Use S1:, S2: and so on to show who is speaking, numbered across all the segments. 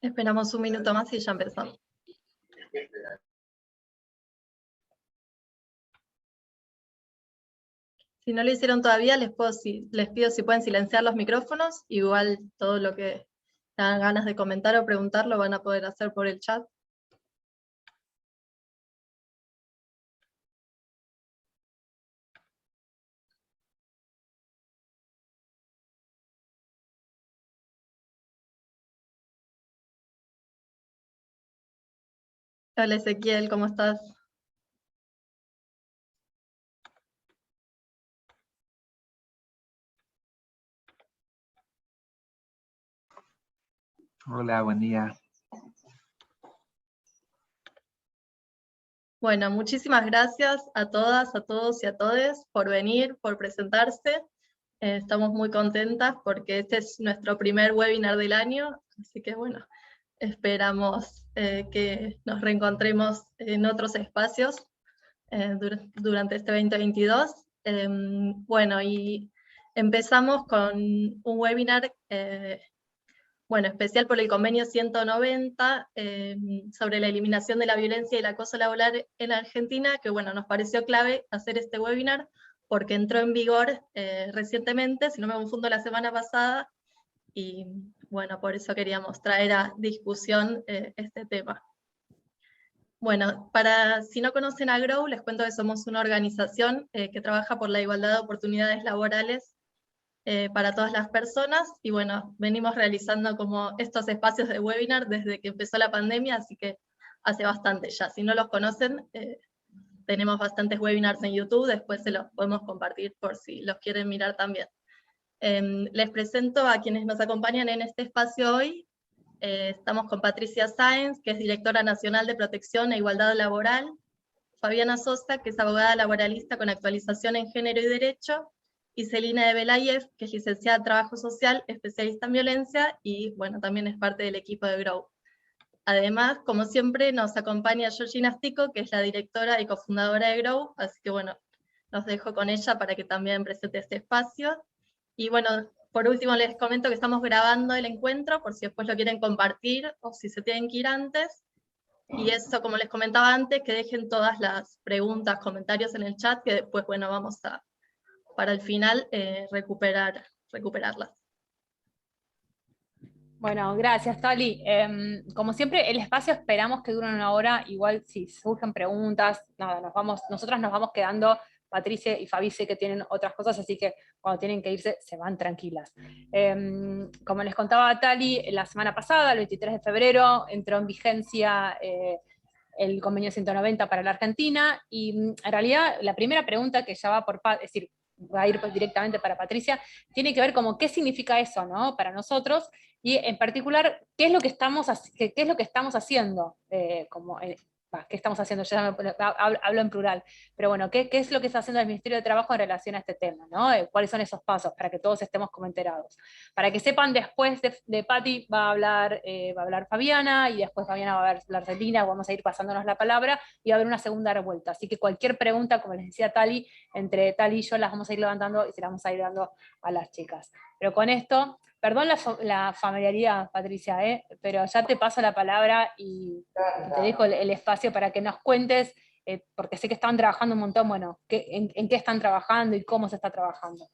S1: Esperamos un minuto más y ya empezamos. Si no lo hicieron todavía, les pido si pueden silenciar los micrófonos. Igual todo lo que tengan ganas de comentar o preguntar lo van a poder hacer por el chat. Hola Ezequiel, ¿cómo estás?
S2: Hola, buen día.
S1: Bueno, muchísimas gracias a todas, a todos y a todes por venir, por presentarse. Estamos muy contentas porque este es nuestro primer webinar del año, así que bueno, esperamos que nos reencontremos en otros espacios durante este 2022. Bueno, y empezamos con un webinar especial por el convenio 190 sobre la eliminación de la violencia y el acoso laboral en Argentina, que bueno, nos pareció clave hacer este webinar porque entró en vigor recientemente, si no me confundo, la semana pasada, y bueno, por eso queríamos traer a discusión este tema. Bueno, si no conocen a Grow, les cuento que somos una organización que trabaja por la igualdad de oportunidades laborales para todas las personas, y bueno, venimos realizando como estos espacios de webinar desde que empezó la pandemia, así que hace bastante ya. Si no los conocen, tenemos bastantes webinars en YouTube, después se los podemos compartir por si los quieren mirar también. Les presento a quienes nos acompañan en este espacio hoy. Estamos con Patricia Sáenz, que es Directora Nacional de Protección e Igualdad Laboral, Fabiana Sosa, que es abogada laboralista con actualización en Género y Derecho, y Celina de Belayev, que es licenciada en Trabajo Social, especialista en violencia, y bueno, también es parte del equipo de Grow. Además, como siempre, nos acompaña Georgina Stico, que es la directora y cofundadora de Grow, así que bueno, los dejo con ella para que también presente este espacio. Y bueno, por último les comento que estamos grabando el encuentro, por si después lo quieren compartir, o si se tienen que ir antes. Y eso, como les comentaba antes, que dejen todas las preguntas, comentarios en el chat, que después, bueno, vamos a, para el final, recuperarlas.
S3: Bueno, gracias, Tali. Como siempre, el espacio esperamos que dure una hora. Igual si surgen preguntas, nada, nosotras nos vamos quedando. Patricia y Fabi sé que tienen otras cosas, así que cuando tienen que irse, se van tranquilas. Como les contaba Tali, la semana pasada, el 23 de febrero, entró en vigencia el convenio 190 para la Argentina, y en realidad la primera pregunta que ya va es decir, va a ir directamente para Patricia, tiene que ver como qué significa eso, ¿no? Para nosotros, y en particular, ¿qué es lo que estamos haciendo? ¿Qué estamos haciendo? Hablo en plural, pero bueno, ¿qué es lo que está haciendo el Ministerio de Trabajo en relación a este tema, ¿no? ¿Cuáles son esos pasos? Para que todos estemos como enterados. Para que sepan, después de Pati va a hablar Fabiana, y después Fabiana va a hablar Celina, vamos a ir pasándonos la palabra, y va a haber una segunda vuelta. Así que cualquier pregunta, como les decía Tali, entre Tali y yo las vamos a ir levantando y se las vamos a ir dando a las chicas. Pero con esto, perdón la familiaridad, Patricia, pero ya te paso la palabra y te dejo el espacio para que nos cuentes, porque sé que están trabajando un montón, bueno, en qué están trabajando y cómo se está trabajando.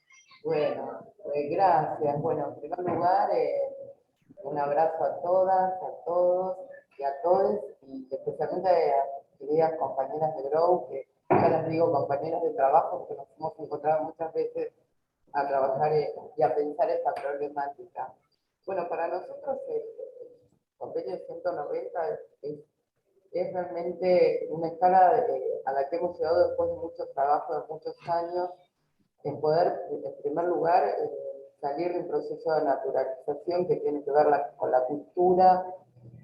S4: Bueno, gracias. Bueno, en primer lugar, un abrazo a todas, a todos y a todos, y especialmente a queridas compañeras de Grow, que ya les digo compañeras de trabajo, porque nos hemos encontrado muchas veces a trabajar y a pensar esta problemática. Bueno, para nosotros el convenio 190 es realmente una escala a la que hemos llegado después de mucho trabajo, de muchos años, en poder, en primer lugar, salir de un proceso de naturalización que tiene que ver con la cultura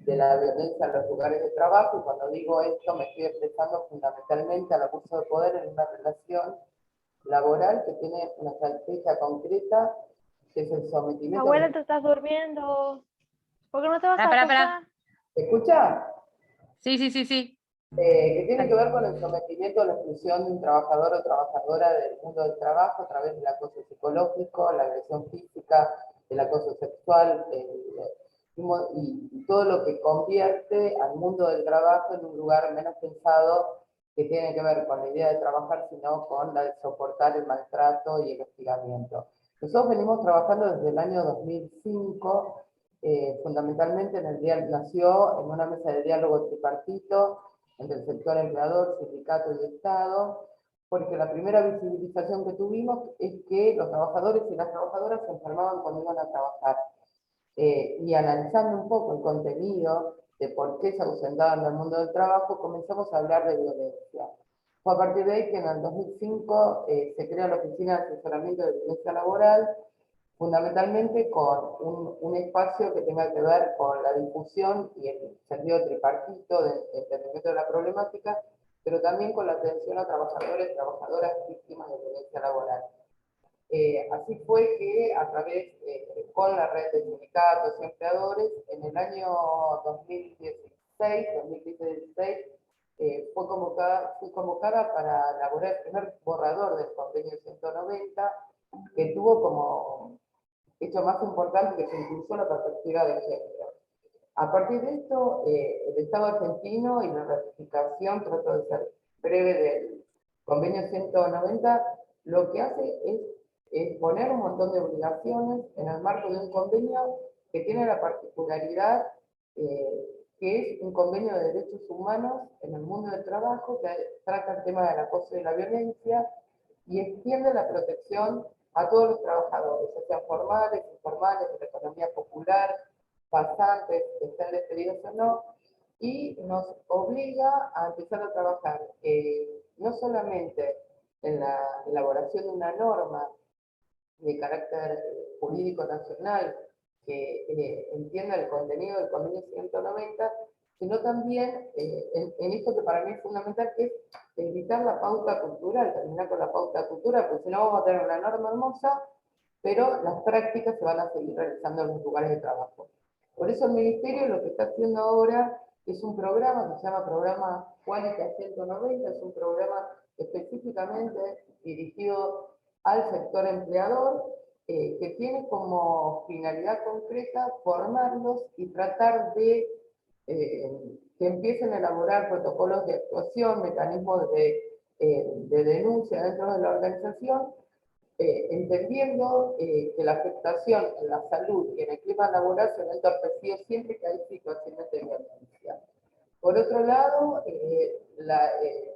S4: de la violencia en los lugares de trabajo, y cuando digo esto me estoy expresando fundamentalmente al abuso de poder en una relación laboral que tiene una estrategia concreta, que es el sometimiento.
S5: Abuela, te estás durmiendo. ¿Por qué no te vas a acostar?
S4: ¿Se escucha?
S3: Sí.
S4: Que tiene que ver con el sometimiento a la exclusión de un trabajador o trabajadora del mundo del trabajo a través del acoso psicológico, la agresión física, el acoso sexual, y todo lo que convierte al mundo del trabajo en un lugar menos pensado que tiene que ver con la idea de trabajar, sino con la de soportar el maltrato y el hostigamiento. Nosotros venimos trabajando desde el año 2005, fundamentalmente nació en una mesa de diálogo tripartito entre el sector empleador, sindicato y Estado, porque la primera visibilización que tuvimos es que los trabajadores y las trabajadoras se enfermaban cuando iban a trabajar. Y analizando un poco el contenido de por qué se ausentaban del mundo del trabajo, comenzamos a hablar de violencia. Fue a partir de ahí que en el 2005 se crea la Oficina de Asesoramiento de Violencia Laboral, fundamentalmente con un espacio que tenga que ver con la difusión y el sentido tripartito de entendimiento de la problemática, pero también con la atención a trabajadores y trabajadoras víctimas de violencia laboral. Así fue que a través, con la red de sindicatos y empleadores, en el año 2016, fui convocada para elaborar el primer borrador del convenio 190, que tuvo como hecho más importante que se impulsó la perspectiva de género. A partir de esto, el Estado argentino y la ratificación, trato de ser breve, del convenio 190, lo que hace es poner un montón de obligaciones en el marco de un convenio que tiene la particularidad que es un convenio de derechos humanos en el mundo del trabajo, que trata el tema del acoso y la violencia, y extiende la protección a todos los trabajadores, ya sean formales, informales, de la economía popular, pasantes, que estén despedidos o no, y nos obliga a empezar a trabajar no solamente en la elaboración de una norma de carácter jurídico nacional que entienda el contenido del convenio 190, sino también en esto que para mí es fundamental, que es evitar la pauta cultural, terminar con la pauta cultural, porque si no vamos a tener una norma hermosa, pero las prácticas se van a seguir realizando en los lugares de trabajo. Por eso el Ministerio lo que está haciendo ahora es un programa que se llama Programa Quality 190, es un programa específicamente dirigido al sector empleador, que tiene como finalidad concreta formarlos y tratar de que empiecen a elaborar protocolos de actuación, mecanismos de denuncia dentro de la organización, entendiendo que la afectación en la salud y en el clima laboral se ve entorpecido siempre que hay situaciones de violencia. Por otro lado, el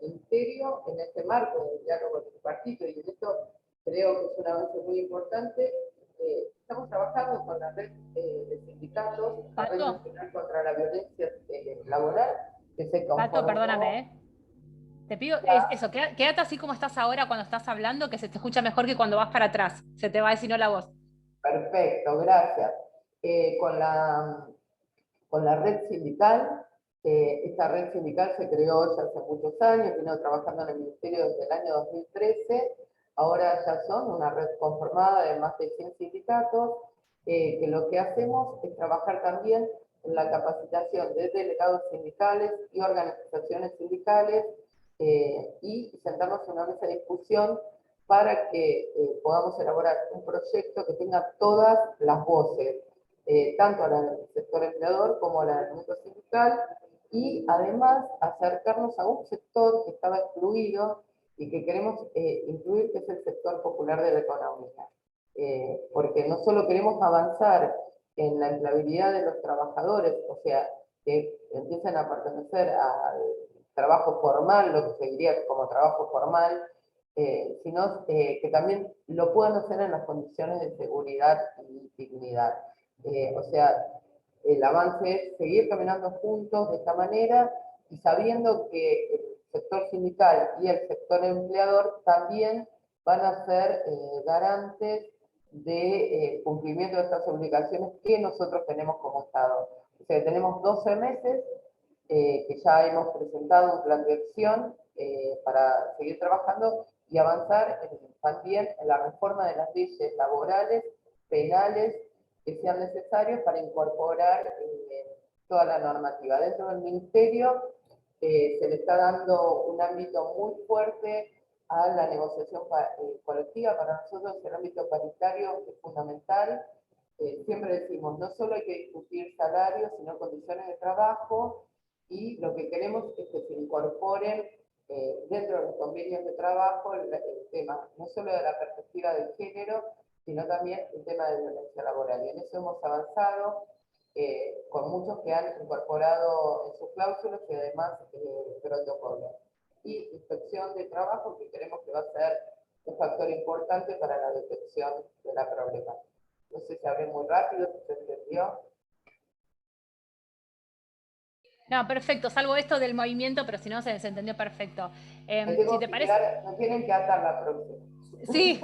S4: Ministerio, en este marco del diálogo tripartito, y en esto creo que es un avance muy importante, estamos trabajando con la red de sindicatos, la Red Nacional contra la Violencia Laboral, que se conformó...
S3: Pato, perdóname, te pido eso, quédate así como estás ahora cuando estás hablando, que se te escucha mejor que cuando vas para atrás. Se te va a decir no la voz.
S4: Perfecto, gracias. Con la red sindical, esta red sindical se creó ya hace muchos años, vino trabajando en el Ministerio desde el año 2013, ahora ya son una red conformada de más de 100 sindicatos, que lo que hacemos es trabajar también en la capacitación de delegados sindicales y organizaciones sindicales, y sentarnos en una mesa de discusión para que podamos elaborar un proyecto que tenga todas las voces, tanto la del sector empleador como la del mundo sindical, y además acercarnos a un sector que estaba excluido y que queremos incluir, que es el sector popular de la economía. Porque no solo queremos avanzar en la empleabilidad de los trabajadores, o sea, que empiecen a pertenecer al trabajo formal, lo que se diría como trabajo formal, sino que también lo puedan hacer en las condiciones de seguridad y dignidad. O sea, el avance es seguir caminando juntos de esta manera y sabiendo que el sector sindical y el sector empleador también van a ser garantes de cumplimiento de estas obligaciones que nosotros tenemos como Estado. O sea, tenemos 12 meses que ya hemos presentado un plan de acción para seguir trabajando y avanzar también en la reforma de las leyes laborales, penales, que sean necesarios para incorporar toda la normativa. Dentro del Ministerio se le está dando un ámbito muy fuerte a la negociación colectiva. Para nosotros el ámbito paritario es fundamental. siempre decimos, no solo hay que discutir salarios, sino condiciones de trabajo, y lo que queremos es que se incorporen dentro de los convenios de trabajo el tema, no solo de la perspectiva de género, sino también el tema de violencia laboral. Y en eso hemos avanzado con muchos que han incorporado en sus cláusulas y además protocolos. Y inspección de trabajo, que creemos que va a ser un factor importante para la detección de la problemática. No sé si hablé muy rápido, si se entendió.
S3: No, perfecto, salvo esto del movimiento, pero si no se entendió perfecto. Si te parece...
S4: Me tienen que atar la próxima.
S3: Sí,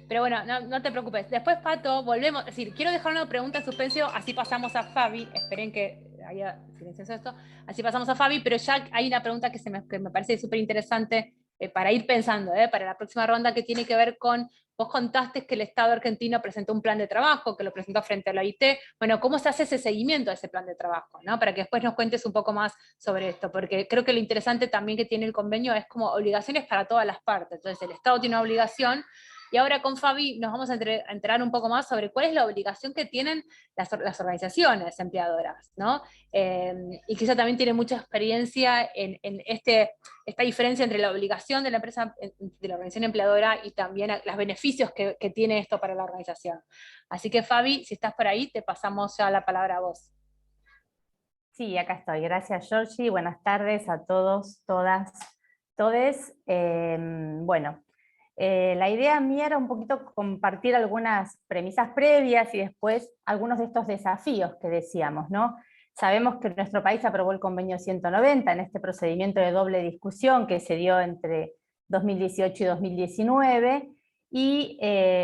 S3: pero bueno, no te preocupes. Después, Pato, volvemos. Es decir, quiero dejar una pregunta en suspenso, así pasamos a Fabi. Esperen que haya silencioso esto. Así pasamos a Fabi, pero ya hay una pregunta que me parece súper interesante para ir pensando, para la próxima ronda, que tiene que ver con, vos contaste que el Estado argentino presentó un plan de trabajo, que lo presentó frente a la OIT. Bueno, ¿cómo se hace ese seguimiento a ese plan de trabajo, ¿no? Para que después nos cuentes un poco más sobre esto, porque creo que lo interesante también que tiene el convenio es como obligaciones para todas las partes. Entonces el Estado tiene una obligación, y ahora con Fabi nos vamos a enterar un poco más sobre cuál es la obligación que tienen las organizaciones empleadoras, ¿no? Y quizá también tiene mucha experiencia en esta diferencia entre la obligación de la empresa, de la organización empleadora, y también los beneficios que tiene esto para la organización. Así que Fabi, si estás por ahí, te pasamos ya la palabra a vos.
S2: Sí, acá estoy. Gracias, Georgie. Buenas tardes a todos, todas, todes. Bueno, la idea mía era un poquito compartir algunas premisas previas y después algunos de estos desafíos que decíamos, ¿no? Sabemos que nuestro país aprobó el convenio 190 en este procedimiento de doble discusión que se dio entre 2018 y 2019, y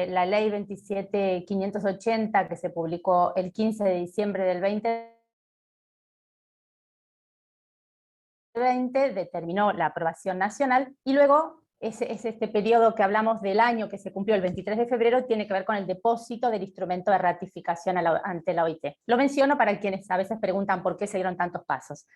S2: la ley 27.580 que se publicó el 15 de diciembre del 2020 determinó la aprobación nacional, y luego es este periodo que hablamos del año que se cumplió el 23 de febrero, tiene que ver con el depósito del instrumento de ratificación ante la OIT. Lo menciono para quienes a veces preguntan por qué se dieron tantos pasos.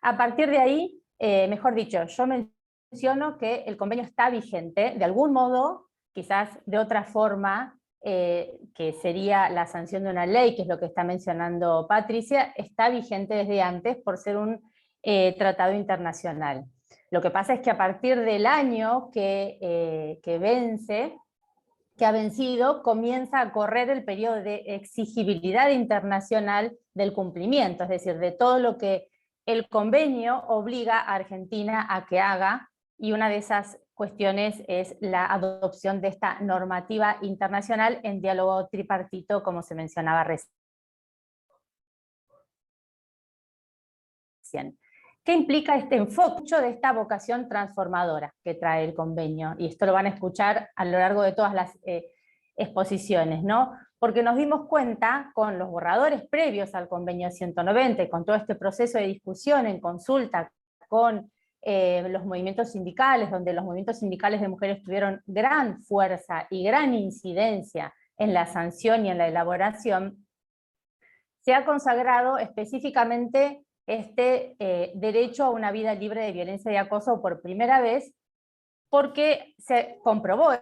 S2: A partir de ahí, mejor dicho, yo menciono que el convenio está vigente, de algún modo, quizás de otra forma, que sería la sanción de una ley, que es lo que está mencionando Patricia, está vigente desde antes por ser un tratado internacional. Lo que pasa es que a partir del año que ha vencido, comienza a correr el periodo de exigibilidad internacional del cumplimiento, es decir, de todo lo que el convenio obliga a Argentina a que haga, y una de esas cuestiones es la adopción de esta normativa internacional en diálogo tripartito, como se mencionaba recién. ¿Qué implica este enfoque de esta vocación transformadora que trae el convenio? Y esto lo van a escuchar a lo largo de todas las exposiciones, ¿no? Porque nos dimos cuenta con los borradores previos al convenio 190, y con todo este proceso de discusión en consulta con los movimientos sindicales, donde los movimientos sindicales de mujeres tuvieron gran fuerza y gran incidencia en la sanción y en la elaboración, se ha consagrado específicamente este derecho a una vida libre de violencia y acoso por primera vez, porque se comprobó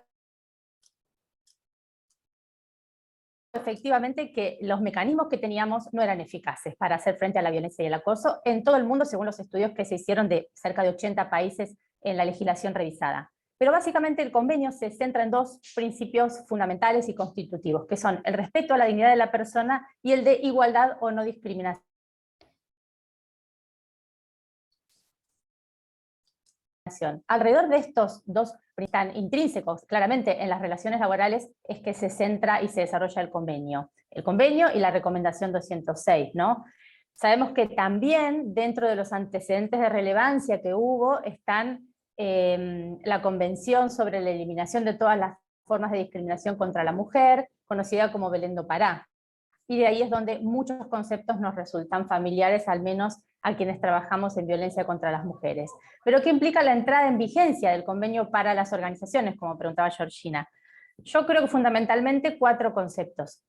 S2: efectivamente que los mecanismos que teníamos no eran eficaces para hacer frente a la violencia y el acoso en todo el mundo, según los estudios que se hicieron de cerca de 80 países en la legislación revisada. Pero básicamente el convenio se centra en dos principios fundamentales y constitutivos, que son el respeto a la dignidad de la persona y el de igualdad o no discriminación. Alrededor de estos dos tan intrínsecos, claramente en las relaciones laborales, es que se centra y se desarrolla el convenio y la recomendación 206, ¿no? Sabemos que también dentro de los antecedentes de relevancia que hubo están la Convención sobre la eliminación de todas las formas de discriminación contra la mujer, conocida como Belén do Pará. Y de ahí es donde muchos conceptos nos resultan familiares, al menos a quienes trabajamos en violencia contra las mujeres. Pero ¿qué implica la entrada en vigencia del convenio para las organizaciones, como preguntaba Georgina? Yo creo que fundamentalmente 4 conceptos,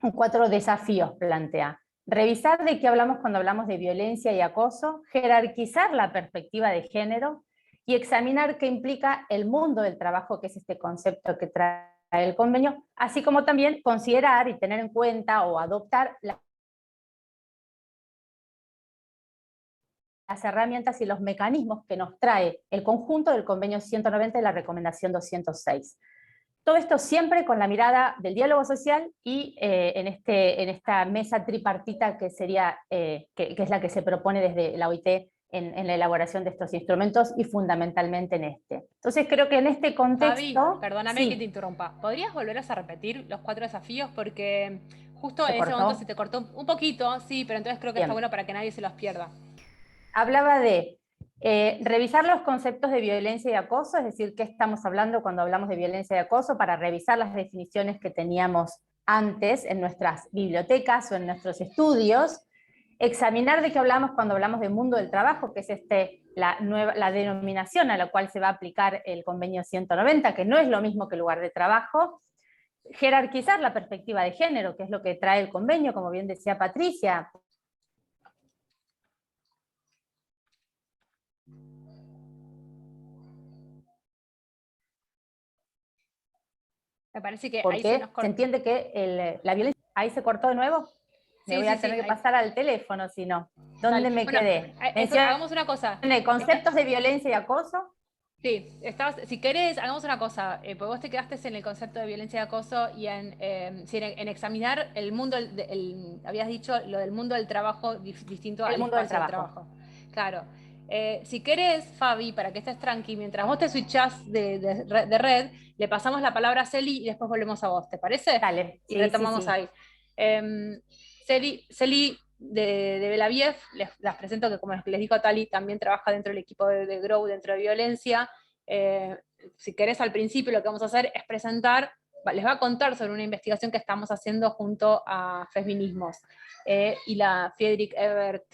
S2: 4 desafíos plantea. Revisar de qué hablamos cuando hablamos de violencia y acoso, jerarquizar la perspectiva de género y examinar qué implica el mundo del trabajo, que es este concepto que trae el convenio, así como también considerar y tener en cuenta o adoptar las herramientas y los mecanismos que nos trae el conjunto del convenio 190 y la recomendación 206. Todo esto siempre con la mirada del diálogo social y en esta mesa tripartita que sería, que es la que se propone desde la OIT en la elaboración de estos instrumentos y fundamentalmente en este. Entonces creo que en este contexto...
S3: Fabi, perdóname
S2: sí,
S3: que te interrumpa. ¿Podrías volver a repetir los 4 desafíos? Porque justo
S2: ¿se
S3: en ese momento
S2: cortó?
S3: se te cortó un poquito, sí, pero entonces creo que está
S2: Bien.
S3: bueno para que nadie se los pierda.
S2: Hablaba de revisar los conceptos de violencia y acoso, es decir, qué estamos hablando cuando hablamos de violencia y acoso, para revisar las definiciones que teníamos antes en nuestras bibliotecas o en nuestros estudios, examinar de qué hablamos cuando hablamos de mundo del trabajo, que es la denominación a la cual se va a aplicar el convenio 190, que no es lo mismo que lugar de trabajo, jerarquizar la perspectiva de género, que es lo que trae el convenio, como bien decía Patricia.
S3: Me parece que ahí
S2: Porque
S3: se nos
S2: se
S3: cortó.
S2: entiende que la violencia... ¿Ahí se cortó de nuevo? Me voy a tener que pasar al teléfono, si no. ¿Dónde me quedé?
S3: Hagamos una cosa.
S2: Conceptos de violencia y acoso.
S3: Sí, si querés, hagamos una cosa, porque vos te quedaste en el concepto de violencia y acoso y en examinar el mundo, habías dicho lo del mundo del trabajo distinto al
S2: mundo del
S3: espacio del
S2: trabajo.
S3: Claro. Si querés, Fabi, para que estés tranqui, mientras vos te switchás de red, le pasamos la palabra a Celi y después volvemos a vos, ¿te parece?
S2: Dale.
S3: Y retomamos
S2: sí.
S3: ahí. Celi de Belaviev, las presento que como les dijo Tali, también trabaja dentro del equipo de Grow, dentro de violencia. Si querés al principio lo que vamos a hacer es presentar, les va a contar sobre una investigación que estamos haciendo junto a Feminismos y la Friedrich Ebert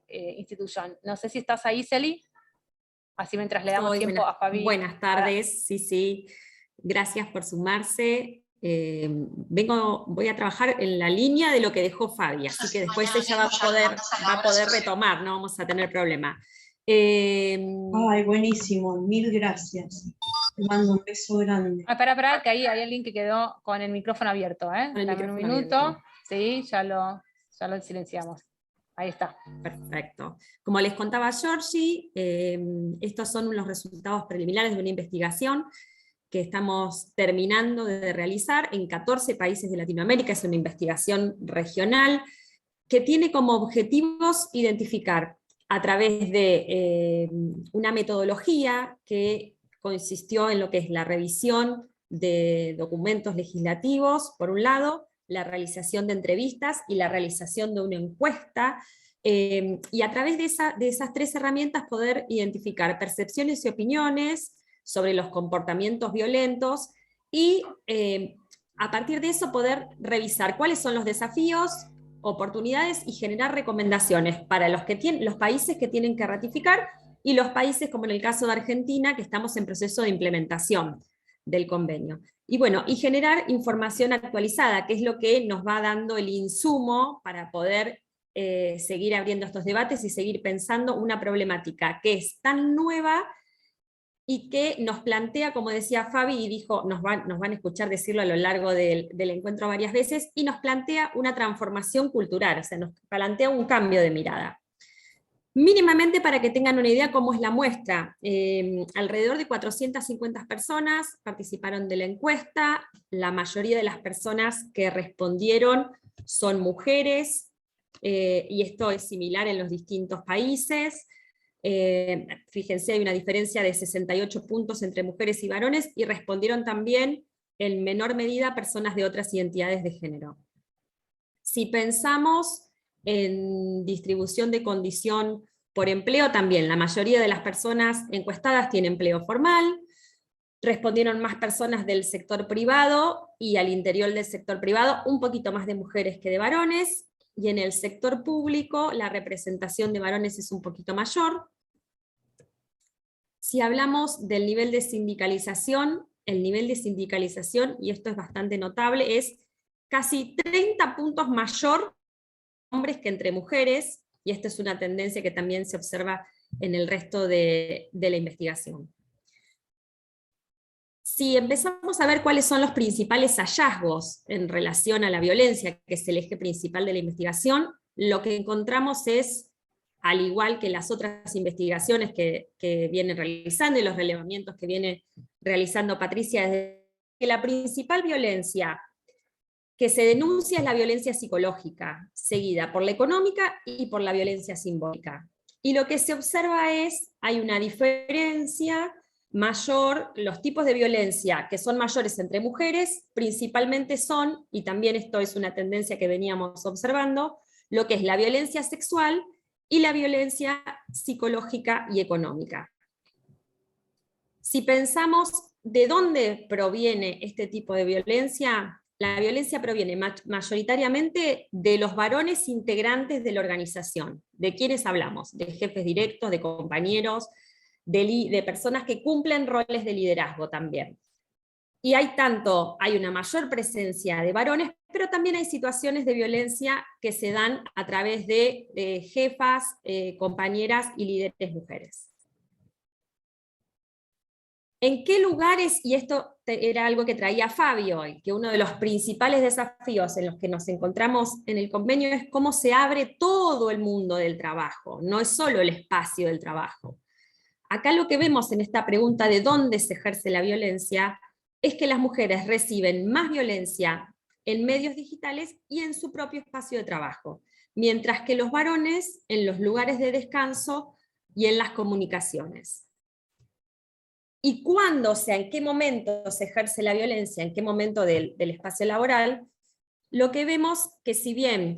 S3: Institution. No sé si estás ahí, Celi, así mientras le damos tiempo a Fabi.
S6: Buenas tardes, sí, gracias por sumarse. Voy a trabajar en la línea de lo que dejó Fabi, así que después ella va a poder retomar, no vamos a tener problema.
S7: Ay, buenísimo, mil gracias. Te mando un beso grande.
S3: Espera, que ahí hay alguien que quedó con el micrófono abierto, Dame un minuto. Abierto. Sí, ya lo silenciamos. Ahí está.
S6: Perfecto. Como les contaba Georgie, estos son los resultados preliminares de una investigación que estamos terminando de realizar en 14 países de Latinoamérica. Es una investigación regional que tiene como objetivos identificar a través de una metodología que consistió en lo que es la revisión de documentos legislativos, por un lado, la realización de entrevistas y la realización de una encuesta, y a través de esas 3 herramientas poder identificar percepciones y opiniones sobre los comportamientos violentos, y a partir de eso poder revisar cuáles son los desafíos, oportunidades y generar recomendaciones para los países que tienen que ratificar y los países, como en el caso de Argentina, que estamos en proceso de implementación del convenio. Y bueno, y generar información actualizada, que es lo que nos va dando el insumo para poder seguir abriendo estos debates y seguir pensando una problemática que es tan nueva y que nos plantea, como decía Fabi, y dijo, nos van a escuchar decirlo a lo largo del encuentro varias veces, y nos plantea una transformación cultural, o sea, nos plantea un cambio de mirada. Mínimamente para que tengan una idea cómo es la muestra, alrededor de 450 personas participaron de la encuesta, la mayoría de las personas que respondieron son mujeres, y esto es similar en los distintos países. Fíjense, hay una diferencia de 68 puntos entre mujeres y varones, y respondieron también en menor medida personas de otras identidades de género. Si pensamos en distribución de condición por empleo, también la mayoría de las personas encuestadas tienen empleo formal, respondieron más personas del sector privado, y al interior del sector privado un poquito más de mujeres que de varones, y en el sector público la representación de varones es un poquito mayor. Si hablamos del nivel de sindicalización, el nivel de sindicalización, y esto es bastante notable, es casi 30 puntos mayor hombres que entre mujeres, y esta es una tendencia que también se observa en el resto de la investigación. si empezamos a ver cuáles son los principales hallazgos en relación a la violencia, que es el eje principal de la investigación, lo que encontramos es, al igual que las otras investigaciones que vienen realizando y los relevamientos que viene realizando Patricia, es que la principal violencia que se denuncia es la violencia psicológica, seguida por la económica y por la violencia simbólica. Y lo que se observa es, hay una diferencia mayor, los tipos de violencia que son mayores entre mujeres, principalmente son, y también esto es una tendencia que veníamos observando, lo que es la violencia sexual y la violencia psicológica y económica. Si pensamos de dónde proviene este tipo de violencia, la violencia proviene mayoritariamente de los varones integrantes de la organización. ¿De quiénes hablamos? De jefes directos, de compañeros, de personas que cumplen roles de liderazgo también. Y hay una mayor presencia de varones, pero también hay situaciones de violencia que se dan a través de jefas, compañeras y líderes mujeres. ¿En qué lugares, y esto era algo que traía Fabio hoy, que uno de los principales desafíos en los que nos encontramos en el convenio es cómo se abre todo el mundo del trabajo, no es solo el espacio del trabajo. Acá lo que vemos en esta pregunta de dónde se ejerce la violencia, es que las mujeres reciben más violencia en medios digitales y en su propio espacio de trabajo, mientras que los varones en los lugares de descanso y en las comunicaciones. Y cuándo, o sea, en qué momento se ejerce la violencia, en qué momento del espacio laboral, lo que vemos que si bien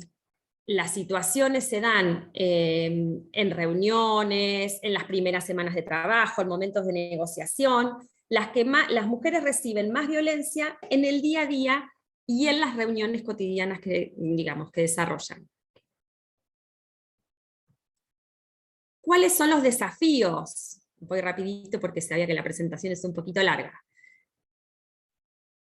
S6: las situaciones se dan en reuniones, en las primeras semanas de trabajo, en momentos de negociación, las mujeres reciben más violencia en el día a día y en las reuniones cotidianas que desarrollan. ¿Cuáles son los desafíos? Voy rapidito porque sabía que la presentación es un poquito larga.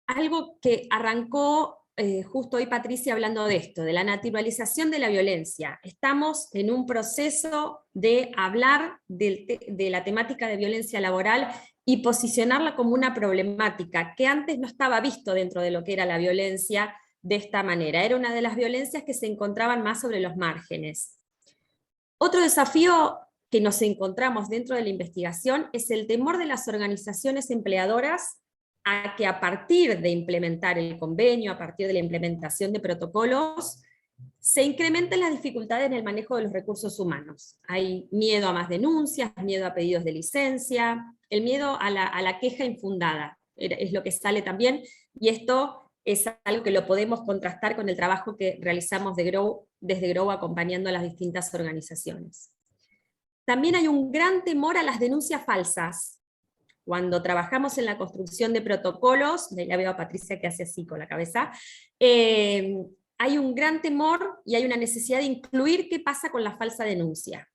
S6: Algo que arrancó justo hoy Patricia hablando de esto, de la naturalización de la violencia. Estamos en un proceso de hablar de la temática de violencia laboral y posicionarla como una problemática que antes no estaba visto dentro de lo que era la violencia de esta manera. Era una de las violencias que se encontraban más sobre los márgenes. Otro desafío que nos encontramos dentro de la investigación es el temor de las organizaciones empleadoras a que a partir de implementar el convenio, a partir de la implementación de protocolos, se incrementen las dificultades en el manejo de los recursos humanos. Hay miedo a más denuncias, miedo a pedidos de licencia, el miedo a la queja infundada, es lo que sale también, y esto es algo que lo podemos contrastar con el trabajo que realizamos desde GROW acompañando a las distintas organizaciones. También hay un gran temor a las denuncias falsas. Cuando trabajamos en la construcción de protocolos, ya veo a Patricia que hace así con la cabeza, hay un gran temor y hay una necesidad de incluir qué pasa con la falsa denuncia.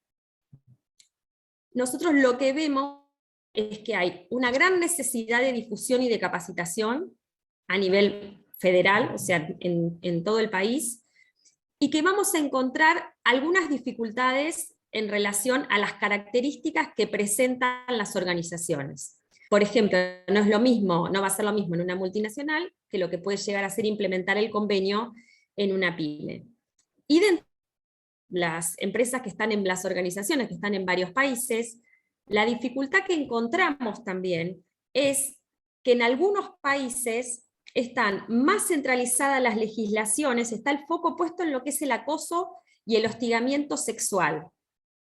S6: Nosotros lo que vemos es que hay una gran necesidad de difusión y de capacitación a nivel federal, o sea, en todo el país, y que vamos a encontrar algunas dificultades en relación a las características que presentan las organizaciones. Por ejemplo, no va a ser lo mismo en una multinacional que lo que puede llegar a ser implementar el convenio en una pyme. Y dentro de las empresas que están en las organizaciones que están en varios países, la dificultad que encontramos también es que en algunos países están más centralizadas las legislaciones, está el foco puesto en lo que es el acoso y el hostigamiento sexual,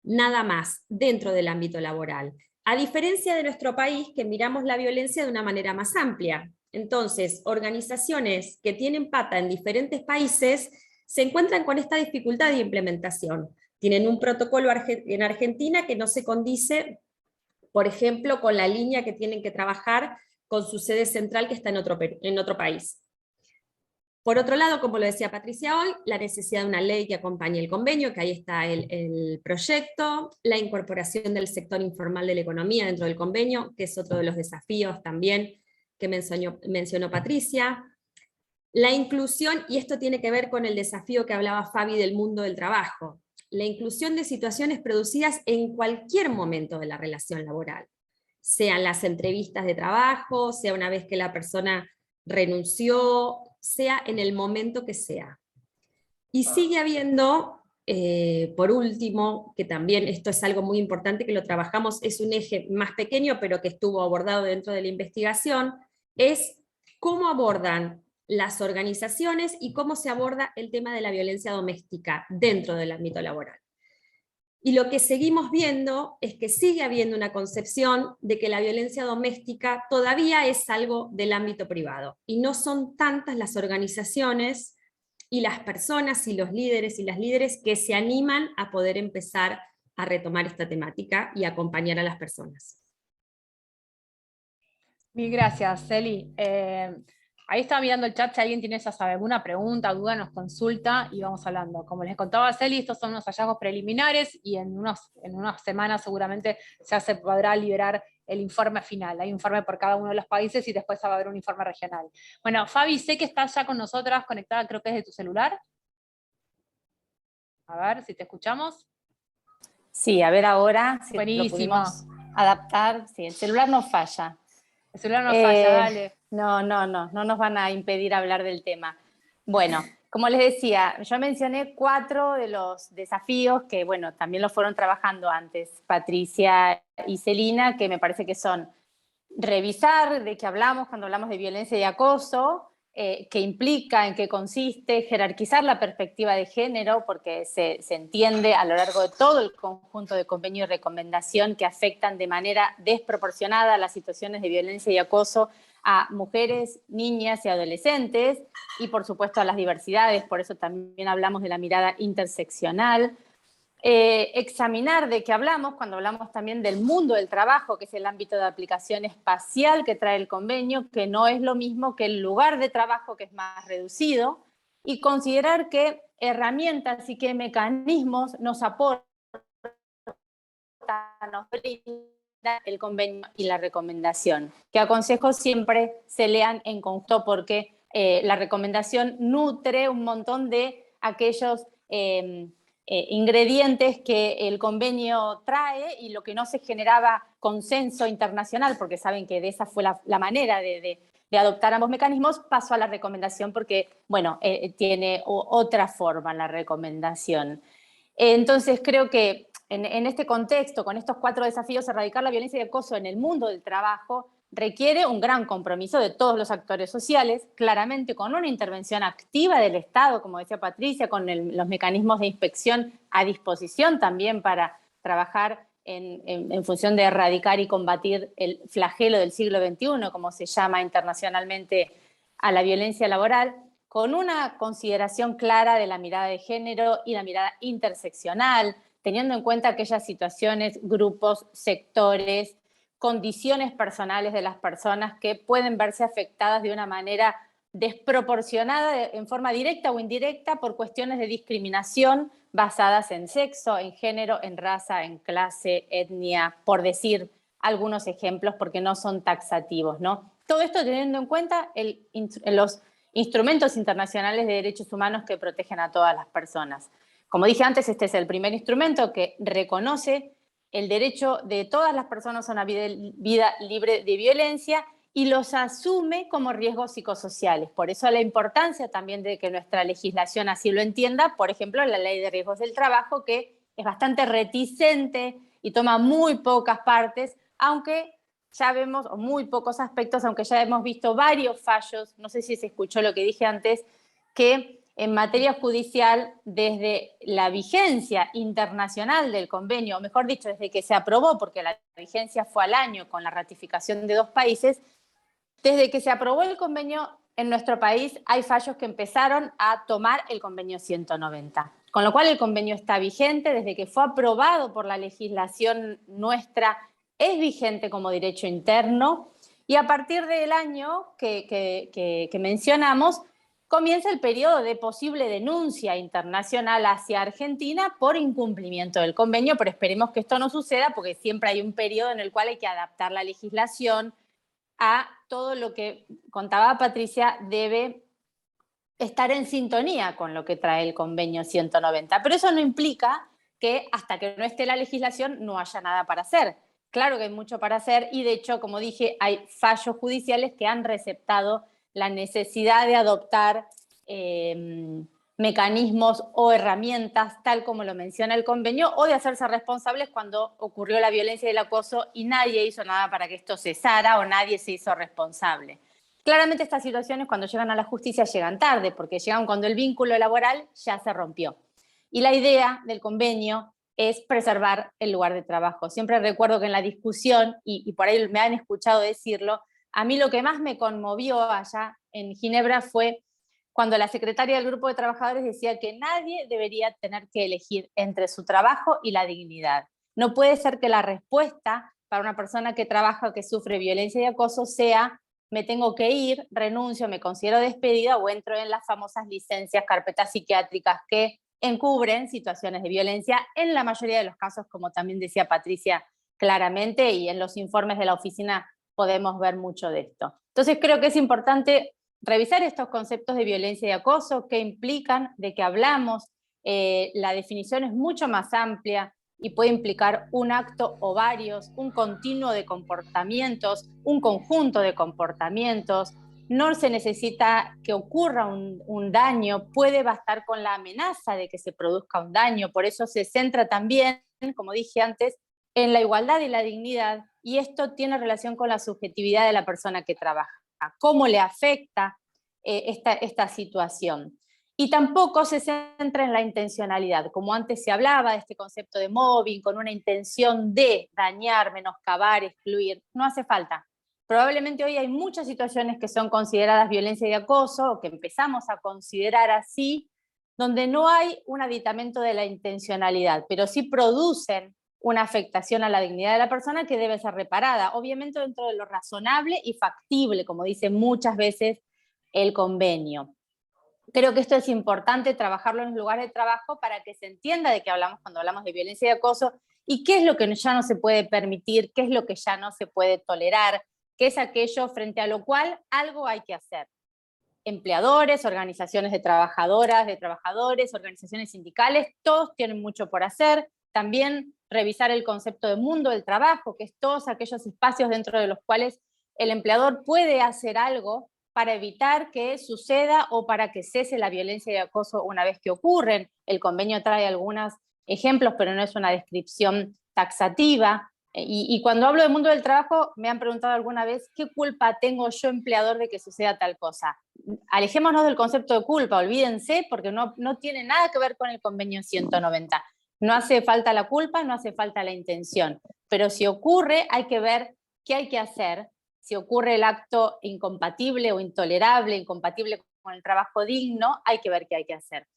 S6: nada más, dentro del ámbito laboral. A diferencia de nuestro país, que miramos la violencia de una manera más amplia. Entonces, organizaciones que tienen pata en diferentes países se encuentran con esta dificultad de implementación. Tienen un protocolo en Argentina que no se condice, por ejemplo, con la línea que tienen que trabajar con su sede central que está en otro país. Por otro lado, como lo decía Patricia hoy, la necesidad de una ley que acompañe el convenio, que ahí está el proyecto, la incorporación del sector informal de la economía dentro del convenio, que es otro de los desafíos también que mencionó Patricia, la inclusión, y esto tiene que ver con el desafío que hablaba Fabi del mundo del trabajo, la inclusión de situaciones producidas en cualquier momento de la relación laboral. sean las entrevistas de trabajo, sea una vez que la persona renunció, sea en el momento que sea. Y sigue habiendo, por último, que también esto es algo muy importante que lo trabajamos, es un eje más pequeño pero que estuvo abordado dentro de la investigación, es cómo abordan las organizaciones y cómo se aborda el tema de la violencia doméstica dentro del ámbito laboral. Y lo que seguimos viendo es que sigue habiendo una concepción de que la violencia doméstica todavía es algo del ámbito privado, y no son tantas las organizaciones y las personas y los líderes y las líderes que se animan a poder empezar a retomar esta temática y acompañar a las personas.
S3: Mil gracias, Celi. Ahí estaba mirando el chat, si alguien tiene alguna pregunta, duda, nos consulta y vamos hablando. Como les contaba Celi, estos son unos hallazgos preliminares y en unas semanas seguramente se podrá liberar el informe final. Hay un informe por cada uno de los países y después va a haber un informe regional. Bueno, Fabi, sé que estás ya con nosotras conectada, creo que es de tu celular. A ver si te escuchamos.
S2: Sí, a ver ahora si
S3: buenísimo.
S2: Lo pudimos adaptar. Sí, el celular no falla.
S3: El celular no falla, dale.
S2: No nos van a impedir hablar del tema. Bueno, como les decía, yo mencioné 4 de los desafíos que, bueno, también los fueron trabajando antes Patricia y Celina, que me parece que son revisar de qué hablamos cuando hablamos de violencia y acoso, qué implica, en qué consiste, jerarquizar la perspectiva de género, porque se entiende a lo largo de todo el conjunto de convenio y recomendación que afectan de manera desproporcionada las situaciones de violencia y acoso a mujeres, niñas y adolescentes, y por supuesto a las diversidades, por eso también hablamos de la mirada interseccional. Examinar de qué hablamos cuando hablamos también del mundo del trabajo, que es el ámbito de aplicación espacial que trae el convenio, que no es lo mismo que el lugar de trabajo, que es más reducido, y considerar qué herramientas y qué mecanismos nos aportan, nos brinda el convenio y la recomendación, que aconsejo siempre se lean en conjunto porque la recomendación nutre un montón de aquellos ingredientes que el convenio trae y lo que no se generaba consenso internacional, porque saben que de esa fue la manera de adoptar ambos mecanismos, pasó a la recomendación porque, bueno, tiene otra forma la recomendación. Entonces creo que en este contexto, con estos 4 desafíos, erradicar la violencia y el acoso en el mundo del trabajo requiere un gran compromiso de todos los actores sociales, claramente con una intervención activa del Estado, como decía Patricia, con los mecanismos de inspección a disposición también para trabajar en función de erradicar y combatir el flagelo del siglo XXI, como se llama internacionalmente a la violencia laboral, con una consideración clara de la mirada de género y la mirada interseccional, teniendo en cuenta aquellas situaciones, grupos, sectores, condiciones personales de las personas que pueden verse afectadas de una manera desproporcionada en forma directa o indirecta por cuestiones de discriminación basadas en sexo, en género, en raza, en clase, etnia, por decir algunos ejemplos porque no son taxativos, ¿no? Todo esto teniendo en cuenta los instrumentos internacionales de derechos humanos que protegen a todas las personas. Como dije antes, este es el primer instrumento que reconoce el derecho de todas las personas a una vida libre de violencia y los asume como riesgos psicosociales. Por eso la importancia también de que nuestra legislación así lo entienda, por ejemplo, la Ley de Riesgos del Trabajo, que es bastante reticente y toma muy pocas partes, aunque ya vemos, o muy pocos aspectos, aunque ya hemos visto varios fallos, no sé si se escuchó lo que dije antes, que en materia judicial, desde la vigencia internacional del convenio, o mejor dicho, desde que se aprobó, porque la vigencia fue al año con la ratificación de 2 países, desde que se aprobó el convenio en nuestro país hay fallos que empezaron a tomar el convenio 190. Con lo cual el convenio está vigente, desde que fue aprobado por la legislación nuestra, es vigente como derecho interno, y a partir del año que mencionamos, comienza el periodo de posible denuncia internacional hacia Argentina por incumplimiento del convenio, pero esperemos que esto no suceda porque siempre hay un periodo en el cual hay que adaptar la legislación a todo lo que contaba Patricia, debe estar en sintonía con lo que trae el convenio 190. Pero eso no implica que hasta que no esté la legislación no haya nada para hacer. Claro que hay mucho para hacer y de hecho, como dije, hay fallos judiciales que han receptado la necesidad de adoptar mecanismos o herramientas, tal como lo menciona el convenio, o de hacerse responsables cuando ocurrió la violencia y el acoso y nadie hizo nada para que esto cesara o nadie se hizo responsable. Claramente estas situaciones cuando llegan a la justicia llegan tarde, porque llegan cuando el vínculo laboral ya se rompió. Y la idea del convenio es preservar el lugar de trabajo. Siempre recuerdo que en la discusión, y por ahí me han escuchado decirlo, a mí lo que más me conmovió allá en Ginebra fue cuando la secretaria del grupo de trabajadores decía que nadie debería tener que elegir entre su trabajo y la dignidad. No puede ser que la respuesta para una persona que trabaja o que sufre violencia y acoso sea me tengo que ir, renuncio, me considero despedida o entro en las famosas licencias, carpetas psiquiátricas que encubren situaciones de violencia en la mayoría de los casos, como también decía Patricia claramente, y en los informes de la oficina podemos ver mucho de esto. Entonces creo que es importante revisar estos conceptos de violencia y acoso, qué implican, de qué hablamos. La definición es mucho más amplia y puede implicar un acto o varios, un continuo de comportamientos, un conjunto de comportamientos. No se necesita que ocurra un daño, puede bastar con la amenaza de que se produzca un daño, por eso se centra también, como dije antes, en la igualdad y la dignidad, y esto tiene relación con la subjetividad de la persona que trabaja, cómo le afecta esta situación. Y tampoco se centra en la intencionalidad, como antes se hablaba de este concepto de mobbing, con una intención de dañar, menoscabar, excluir, no hace falta. Probablemente hoy hay muchas situaciones que son consideradas violencia y acoso, o que empezamos a considerar así, donde no hay un aditamento de la intencionalidad, pero sí producen una afectación a la dignidad de la persona que debe ser reparada, obviamente dentro de lo razonable y factible, como dice muchas veces el convenio. Creo que esto es importante trabajarlo en los lugares de trabajo para que se entienda de qué hablamos cuando hablamos de violencia y acoso y qué es lo que ya no se puede permitir, qué es lo que ya no se puede tolerar, qué es aquello frente a lo cual algo hay que hacer. Empleadores, organizaciones de trabajadoras, de trabajadores, organizaciones sindicales, todos tienen mucho por hacer. También revisar el concepto de mundo del trabajo, que es todos aquellos espacios dentro de los cuales el empleador puede hacer algo para evitar que suceda o para que cese la violencia y acoso una vez que ocurren. El convenio trae algunos ejemplos, pero no es una descripción taxativa. Y cuando hablo del mundo del trabajo, me han preguntado alguna vez, ¿qué culpa tengo yo, empleador, de que suceda tal cosa? Alejémonos del concepto de culpa, olvídense, porque no tiene nada que ver con el convenio 190. No hace falta la culpa, no hace falta la intención. Pero si ocurre, hay que ver qué hay que hacer. Si ocurre el acto incompatible o intolerable, incompatible con el trabajo digno, hay que ver qué hay que hacer.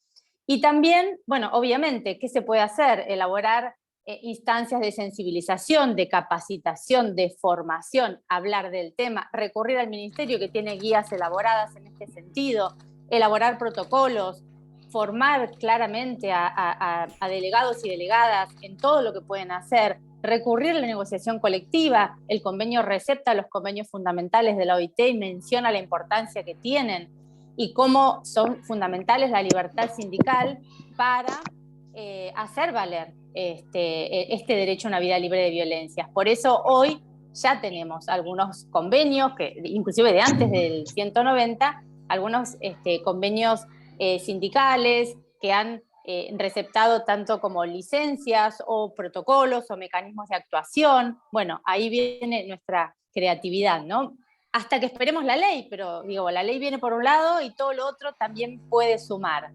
S2: Y también, bueno, obviamente, ¿qué se puede hacer? Elaborar instancias de sensibilización, de capacitación, de formación, hablar del tema, recurrir al ministerio que tiene guías elaboradas en este sentido, elaborar protocolos, formar claramente a delegados y delegadas en todo lo que pueden hacer, recurrir a la negociación colectiva. El convenio recepta los convenios fundamentales de la OIT y menciona la importancia que tienen y cómo son fundamentales la libertad sindical para hacer valer este derecho a una vida libre de violencias. Por eso hoy ya tenemos algunos convenios, que inclusive de antes del 190, algunos convenios sindicales que han receptado tanto como licencias o protocolos o mecanismos de actuación. Bueno, ahí viene nuestra creatividad, ¿no? Hasta que esperemos la ley, pero digo, la ley viene por un lado y todo lo otro también puede sumar.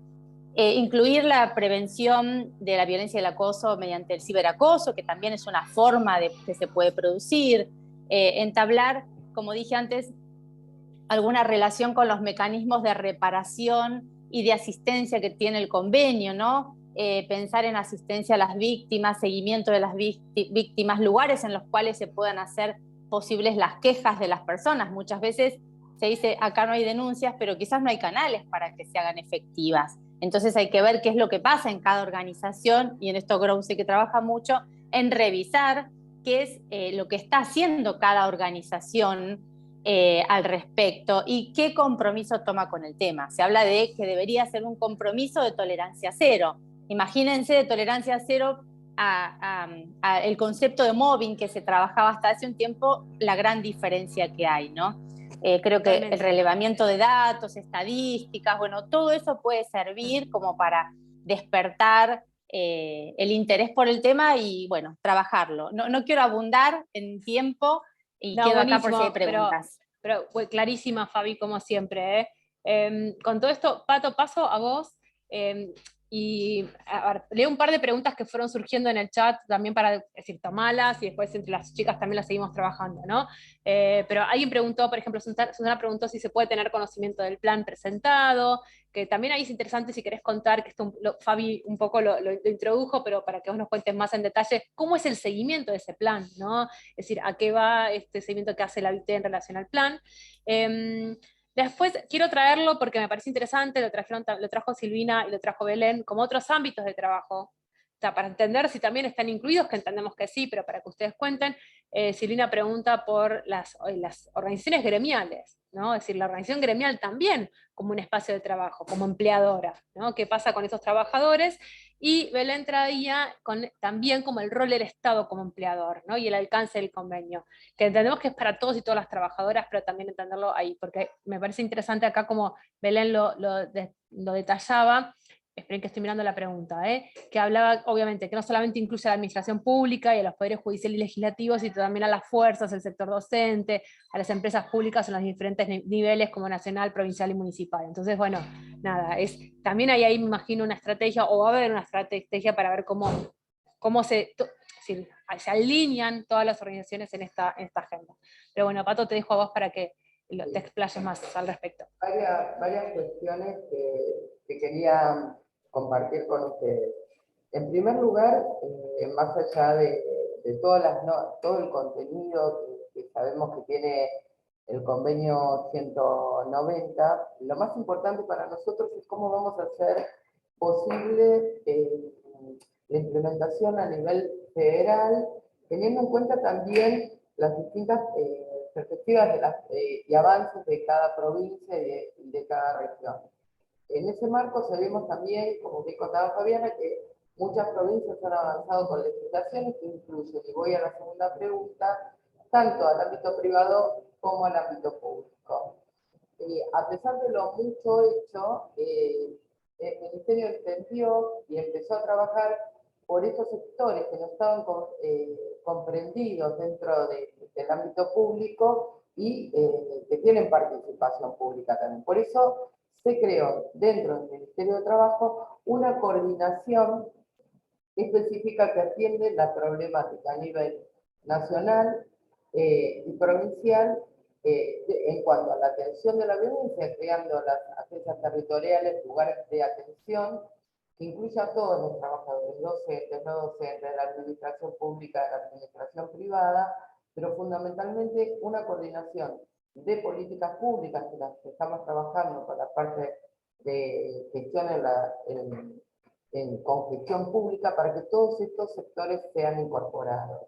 S2: Incluir la prevención de la violencia y el acoso mediante el ciberacoso, que también es una forma que se puede producir, entablar, como dije antes, alguna relación con los mecanismos de reparación y de asistencia que tiene el convenio, ¿no? Pensar en asistencia a las víctimas, seguimiento de las víctimas, lugares en los cuales se puedan hacer posibles las quejas de las personas. Muchas veces se dice, acá no hay denuncias, pero quizás no hay canales para que se hagan efectivas. Entonces hay que ver qué es lo que pasa en cada organización, y en esto Grow sé que trabaja mucho, en revisar qué es lo que está haciendo cada organización al respecto y qué compromiso toma con el tema. Se habla de que debería ser un compromiso de tolerancia cero. Imagínense de tolerancia cero el concepto de mobbing que se trabajaba hasta hace un tiempo, la gran diferencia que hay, ¿no? Creo que el relevamiento de datos, estadísticas, bueno, todo eso puede servir como para despertar el interés por el tema y, bueno, trabajarlo. No quiero abundar en tiempo y quedo acá por si hay preguntas.
S3: Pero clarísima, Fabi, como siempre. Con todo esto, Pato, paso a vos. Y a ver, leo un par de preguntas que fueron surgiendo en el chat también para decir tomalas y después entre las chicas también las seguimos trabajando, ¿no? Pero alguien preguntó, por ejemplo, Susana preguntó si se puede tener conocimiento del plan presentado, que también ahí es interesante si querés contar, que esto Fabi un poco lo introdujo, pero para que vos nos cuentes más en detalle, cómo es el seguimiento de ese plan, ¿no? Es decir, a qué va este seguimiento que hace la OIT en relación al plan. Después quiero traerlo porque me parece interesante, lo trajo Silvina y lo trajo Belén, como otros ámbitos de trabajo. O sea, para entender si también están incluidos, que entendemos que sí, pero para que ustedes cuenten, Silvina pregunta por las organizaciones gremiales, ¿no? Es decir, la organización gremial también como un espacio de trabajo, como empleadora, ¿no? ¿Qué pasa con esos trabajadores? Y Belén traía también como el rol del Estado como empleador, ¿no? Y el alcance del convenio, que entendemos que es para todos y todas las trabajadoras, pero también entenderlo ahí, porque me parece interesante acá como Belén lo detallaba. Esperen que estoy mirando la pregunta, que hablaba, obviamente, que no solamente incluye a la administración pública y a los poderes judicial y legislativos, sino también a las fuerzas, el sector docente, a las empresas públicas en los diferentes niveles como nacional, provincial y municipal. Entonces, bueno, nada, también hay ahí, me imagino, una estrategia, o va a haber una estrategia para ver cómo se alinean todas las organizaciones en esta agenda. Pero bueno, Pato, te dejo a vos para que te explayes más al respecto.
S4: Varias cuestiones que quería compartir con ustedes. En primer lugar, más allá de todo el contenido que sabemos que tiene el convenio 190, lo más importante para nosotros es cómo vamos a hacer posible la implementación a nivel federal, teniendo en cuenta también las distintas perspectivas y avances de cada provincia y de cada región. En ese marco sabemos también, como bien contaba Fabiana, que muchas provincias han avanzado con legislaciones que incluyen, y voy a la segunda pregunta, tanto al ámbito privado como al ámbito público. A pesar de lo mucho hecho, el Ministerio entendió y empezó a trabajar por esos sectores que no estaban comprendidos dentro del ámbito público y que tienen participación pública también. Por eso se creó dentro del Ministerio de Trabajo una coordinación específica que atiende la problemática a nivel nacional y provincial en cuanto a la atención de la violencia, creando las agencias territoriales, lugares de atención, que incluya a todos los trabajadores, docentes, no docentes, de la administración pública, de la administración privada, pero fundamentalmente una coordinación de políticas públicas que las que estamos trabajando con la parte de gestión con gestión pública para que todos estos sectores sean incorporados.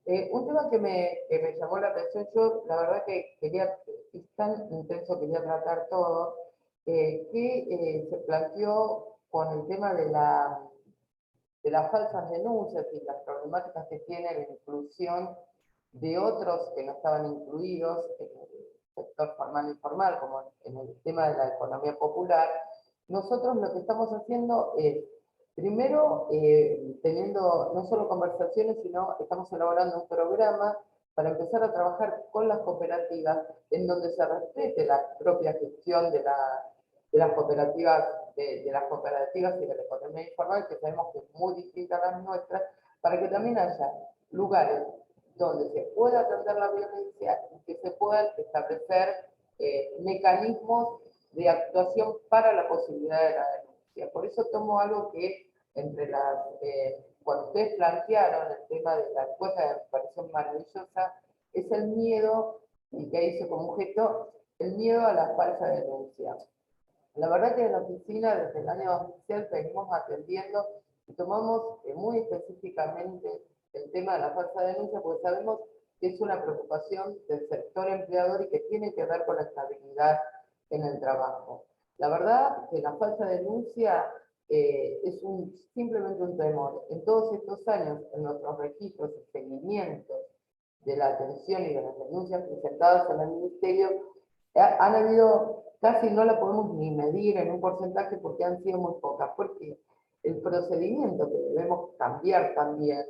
S4: Un tema que me llamó la atención, yo la verdad que es tan intenso, quería tratar todo, que se planteó con el tema de las falsas denuncias y las problemáticas que tiene la inclusión de otros que no estaban incluidos en el sector formal e informal, como en el tema de la economía popular. Nosotros lo que estamos haciendo es, primero, teniendo no solo conversaciones, sino estamos elaborando un programa para empezar a trabajar con las cooperativas, en donde se respete la propia gestión de las cooperativas, de las cooperativas y de la economía informal, que sabemos que es muy distinta a las nuestras, para que también haya lugares donde se pueda atender la violencia y que se puedan establecer mecanismos de actuación para la posibilidad de la denuncia. Por eso tomo algo que cuando ustedes plantearon el tema de la encuesta, que me pareció maravillosa, es el miedo, y que hice como objeto, el miedo a la falsa denuncia. La verdad que en la oficina desde el año 2006 venimos atendiendo y tomamos muy específicamente el tema de la falsa denuncia, porque sabemos que es una preocupación del sector empleador y que tiene que ver con la estabilidad en el trabajo. La verdad que la falsa denuncia simplemente un temor. En todos estos años, en nuestros registros y seguimientos de la atención y de las denuncias presentadas en el Ministerio, han habido, casi no la podemos ni medir en un porcentaje porque han sido muy pocas, porque el procedimiento que debemos cambiar también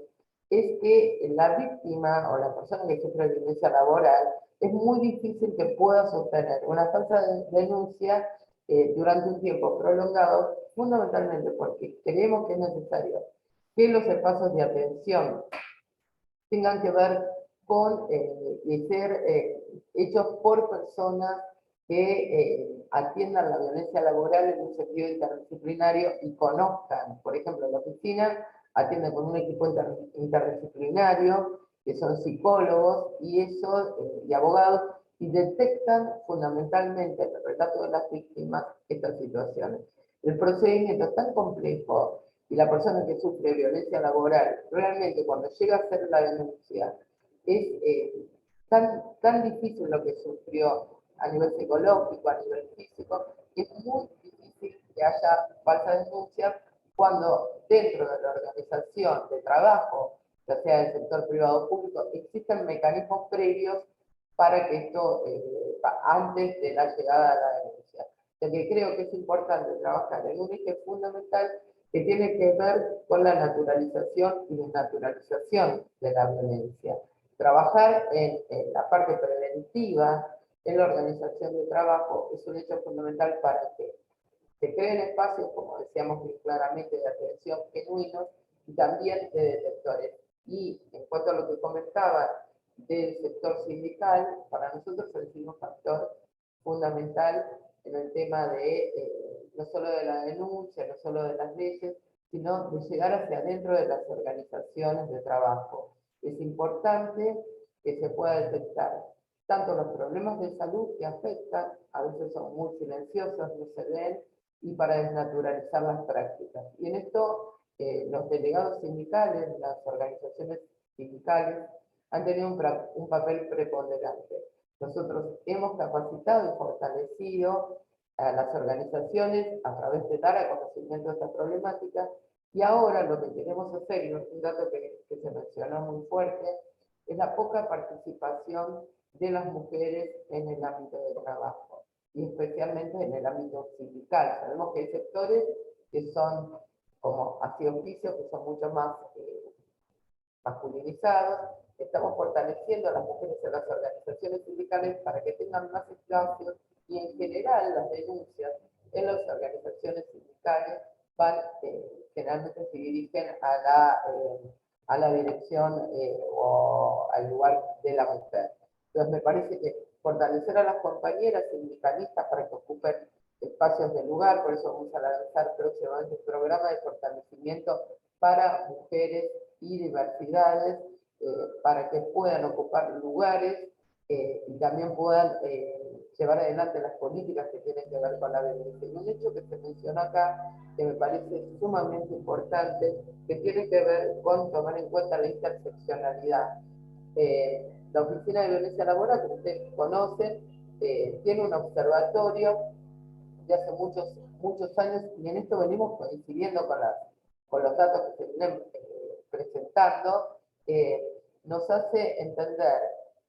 S4: es que la víctima o la persona que sufre violencia laboral es muy difícil que pueda sostener una falsa denuncia durante un tiempo prolongado, fundamentalmente porque creemos que es necesario que los espacios de atención tengan que ver con ser hechos por personas que atiendan la violencia laboral en un sentido interdisciplinario y conozcan. Por ejemplo, la oficina atiende con un equipo interdisciplinario, que son psicólogos y abogados, y detectan fundamentalmente en el relato de las víctimas estas situaciones. El procedimiento es tan complejo y la persona que sufre violencia laboral, realmente cuando llega a hacer la denuncia, es tan difícil lo que sufrió a nivel psicológico, a nivel físico, que es muy difícil que haya falsa denuncia cuando dentro de la organización de trabajo, ya sea del sector privado o público, existen mecanismos previos para que esto, antes de la llegada a la denuncia. O sea que creo que es importante trabajar en un eje fundamental que tiene que ver con la naturalización y desnaturalización de la violencia. Trabajar en la parte preventiva, en la organización de trabajo, es un hecho fundamental para que se creen espacios, como decíamos muy claramente, de atención genuinos y también de detectores. Y en cuanto a lo que comentaba del sector sindical, para nosotros es un factor fundamental en el tema de no solo de la denuncia, no solo de las leyes, sino de llegar hacia adentro de las organizaciones de trabajo. Es importante que se pueda detectar tanto los problemas de salud que afectan, a veces son muy silenciosos, no se ven, y para desnaturalizar las prácticas. Y en esto los delegados sindicales, las organizaciones sindicales, han tenido un papel preponderante. Nosotros hemos capacitado y fortalecido a las organizaciones a través de dar a conocimiento de esta problemática, y ahora lo que queremos hacer, y un dato que se mencionó muy fuerte, es la poca participación de las mujeres en el ámbito del trabajo, y especialmente en el ámbito sindical. Sabemos que hay sectores que son, como así oficios, que son mucho más masculinizados. Estamos fortaleciendo a las mujeres en las organizaciones sindicales para que tengan más espacios, y en general las denuncias en las organizaciones sindicales van, generalmente se dirigen a la dirección o al lugar de la mujer. Entonces me parece que fortalecer a las compañeras sindicalistas para que ocupen espacios de lugar, por eso vamos a lanzar próximamente un programa de fortalecimiento para mujeres y diversidades, para que puedan ocupar lugares y también puedan llevar adelante las políticas que tienen que ver con la violencia. Y un hecho que se menciona acá, que me parece sumamente importante, que tiene que ver con tomar en cuenta la interseccionalidad. La Oficina de Violencia Laboral, que ustedes conocen, tiene un observatorio de hace muchos años, y en esto venimos coincidiendo con los datos que se vienen presentando, nos hace entender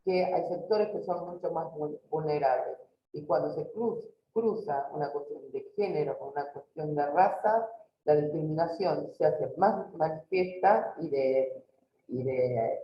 S4: que hay sectores que son mucho más vulnerables, y cuando se cruza una cuestión de género con una cuestión de raza, la discriminación se hace más manifiesta y de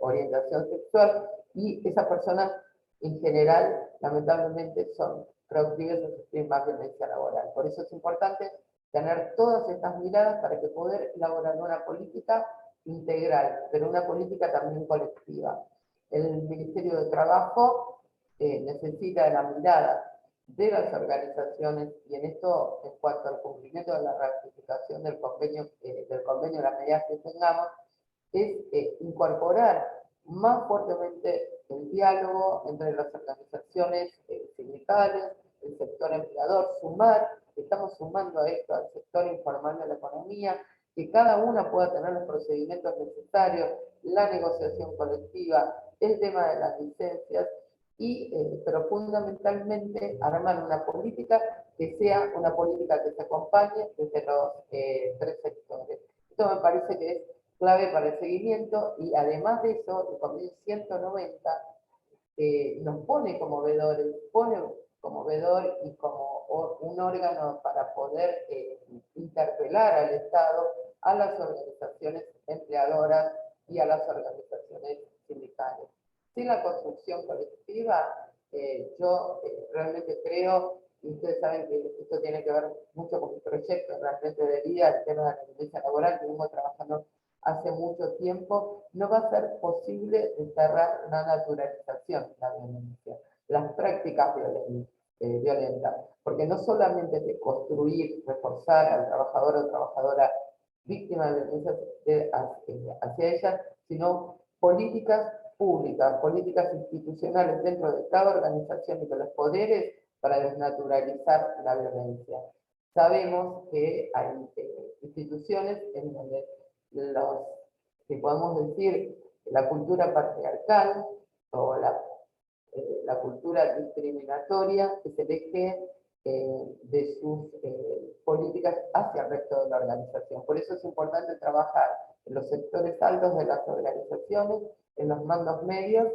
S4: orientación sexual, y esas personas en general, lamentablemente, son proclives a sufrir más violencia laboral. Por eso es importante tener todas estas miradas para que poder elaborar una política integral, pero una política también colectiva. El Ministerio de Trabajo necesita la mirada de las organizaciones, y en esto, en cuanto al cumplimiento de la ratificación del convenio, las medidas que tengamos, es incorporar más fuertemente el diálogo entre las organizaciones sindicales, el sector empleador, estamos sumando a esto al sector informal de la economía, que cada una pueda tener los procedimientos necesarios, la negociación colectiva, el tema de las licencias, pero fundamentalmente armar una política que sea una política que se acompañe desde los 3 sectores. Esto me parece que es clave para el seguimiento, y además de eso, el Convenio 190 nos pone como vedores, y como un órgano para poder interpelar al Estado, a las organizaciones empleadoras y a las organizaciones sindicales. Sin la construcción colectiva, yo realmente creo, y ustedes saben que esto tiene que ver mucho con mi proyecto realmente de vida, el tema de la violencia laboral, que vengo trabajando hace mucho tiempo, no va a ser posible desterrar la naturalización de la violencia, las prácticas violentas, porque no solamente es de construir, reforzar al trabajador o trabajadora víctima de violencia hacia ellas, sino políticas públicas, políticas institucionales dentro de cada organización y de los poderes para desnaturalizar la violencia. Sabemos que hay instituciones en donde que podemos decir, la cultura patriarcal o la cultura discriminatoria es el eje de sus políticas hacia el resto de la organización. Por eso es importante trabajar en los sectores altos de las organizaciones, en los mandos medios,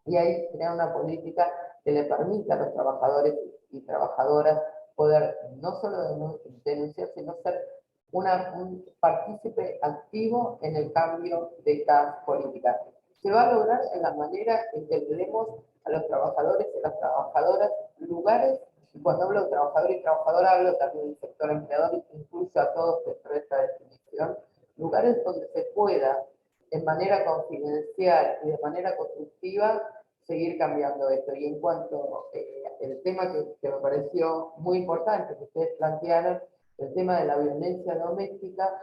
S4: y ahí crear una política que le permita a los trabajadores y trabajadoras poder no solo denunciar, sino ser un partícipe activo en el cambio de estas políticas. Se va a lograr en la manera en que le demos a los trabajadores y a las trabajadoras lugares, y cuando hablo de trabajador y trabajadora hablo también del sector empleador, y incluso a todos dentro de esta definición, lugares donde se pueda, en manera confidencial y de manera constructiva, seguir cambiando esto. Y en cuanto al tema que me pareció muy importante, que ustedes plantearon, el tema de la violencia doméstica,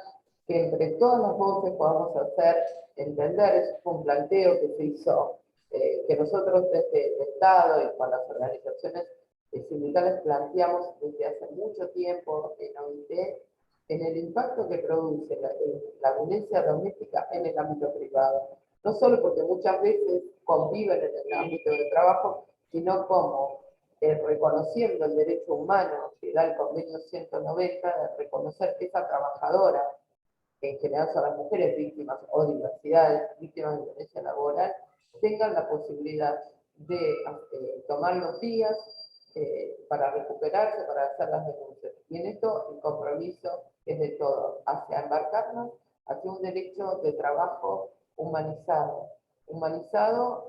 S4: que entre todas las voces podamos hacer entender, es un planteo que se hizo, que nosotros desde el Estado y con las organizaciones sindicales planteamos desde hace mucho tiempo en OIT, en el impacto que produce la violencia doméstica en el ámbito privado. No solo porque muchas veces conviven en el ámbito de trabajo, sino como reconociendo el derecho humano que da el Convenio 190, de reconocer que esa trabajadora, que en general son las mujeres víctimas o diversidades, víctimas de violencia laboral, tengan la posibilidad de tomar los días para recuperarse, para hacer las denuncias. Y en esto el compromiso es de todos, hacia embarcarnos hacia un derecho de trabajo humanizado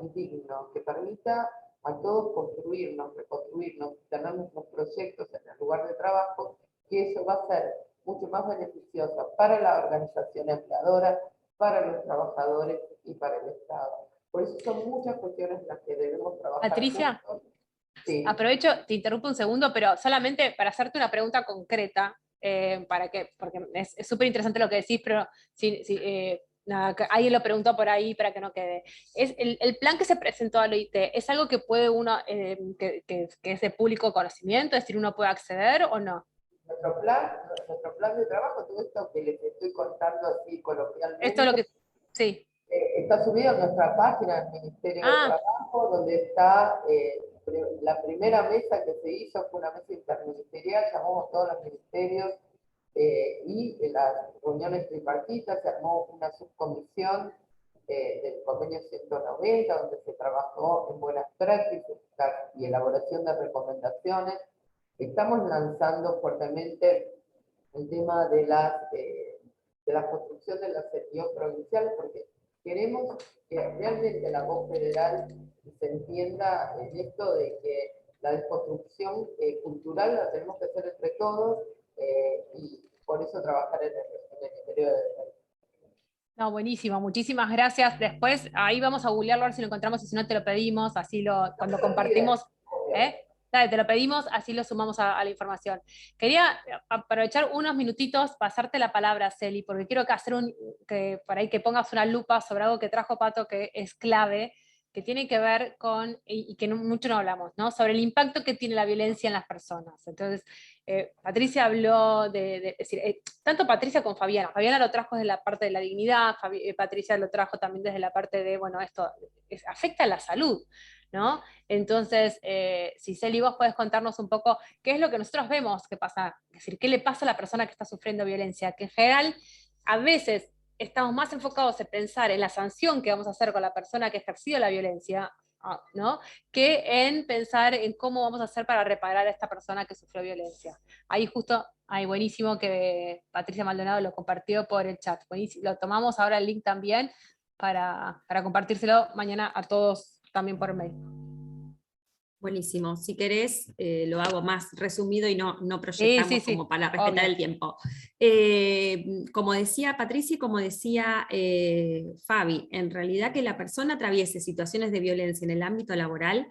S4: y digno, que permita a todos construirnos, reconstruirnos, tener nuestros proyectos en el lugar de trabajo, que eso va a ser mucho más beneficioso para la organización empleadora, para los trabajadores y para el Estado. Por eso son muchas cuestiones en las que debemos trabajar.
S3: Patricia,
S4: sí.
S3: Aprovecho, te interrumpo un segundo, pero solamente para hacerte una pregunta concreta, porque es súper interesante lo que decís, pero nada, alguien lo preguntó por ahí para que no quede. El plan que se presentó al OIT, ¿es algo que puede uno, que es de público conocimiento, es decir, uno puede acceder o no?
S4: Nuestro plan de trabajo, todo esto que les estoy contando así coloquialmente,
S3: Esto es lo que, sí.
S4: Está subido en nuestra página del Ministerio de Trabajo, donde está la primera mesa que se hizo, fue una mesa interministerial, llamamos todos los ministerios, y en las reuniones tripartitas se armó una subcomisión del Convenio 190, donde se trabajó en buenas prácticas y elaboración de recomendaciones. Estamos lanzando fuertemente el tema de la construcción de las CETIO provinciales, porque queremos que realmente la voz federal se entienda en esto de que la desconstrucción cultural la tenemos que hacer entre todos, y por eso trabajar en el Ministerio de Defensa.
S3: No, buenísimo, muchísimas gracias. Después ahí vamos a googlearlo a ver si lo encontramos, y si no te lo pedimos, así cuando compartimos, dale, te lo pedimos, así lo sumamos a la información. Quería aprovechar unos minutitos, pasarte la palabra, Celi, porque quiero que pongas una lupa sobre algo que trajo Pato, que es clave, que tiene que ver con, y que mucho no hablamos, ¿no? Sobre el impacto que tiene la violencia en las personas. Entonces, Patricia habló es decir, tanto Patricia como Fabiana. Fabiana lo trajo desde la parte de la dignidad, Patricia lo trajo también desde la parte de, bueno, esto afecta a la salud, ¿no? Entonces, si Celi, vos podés contarnos un poco qué es lo que nosotros vemos que pasa, es decir, qué le pasa a la persona que está sufriendo violencia, que en general a veces estamos más enfocados en pensar en la sanción que vamos a hacer con la persona que ha ejercido la violencia, ¿no? Que en pensar en cómo vamos a hacer para reparar a esta persona que sufrió violencia. Ahí justo, buenísimo que Patricia Maldonado lo compartió por el chat. Buenísimo. Lo tomamos ahora el link también para compartírselo mañana a todos también por mail.
S6: Buenísimo. Si querés, lo hago más resumido y no proyectamos
S3: sí,
S6: como para respetar
S3: obvio.
S6: el tiempo. Como decía Patricia y como decía Fabi, en realidad que la persona atraviese situaciones de violencia en el ámbito laboral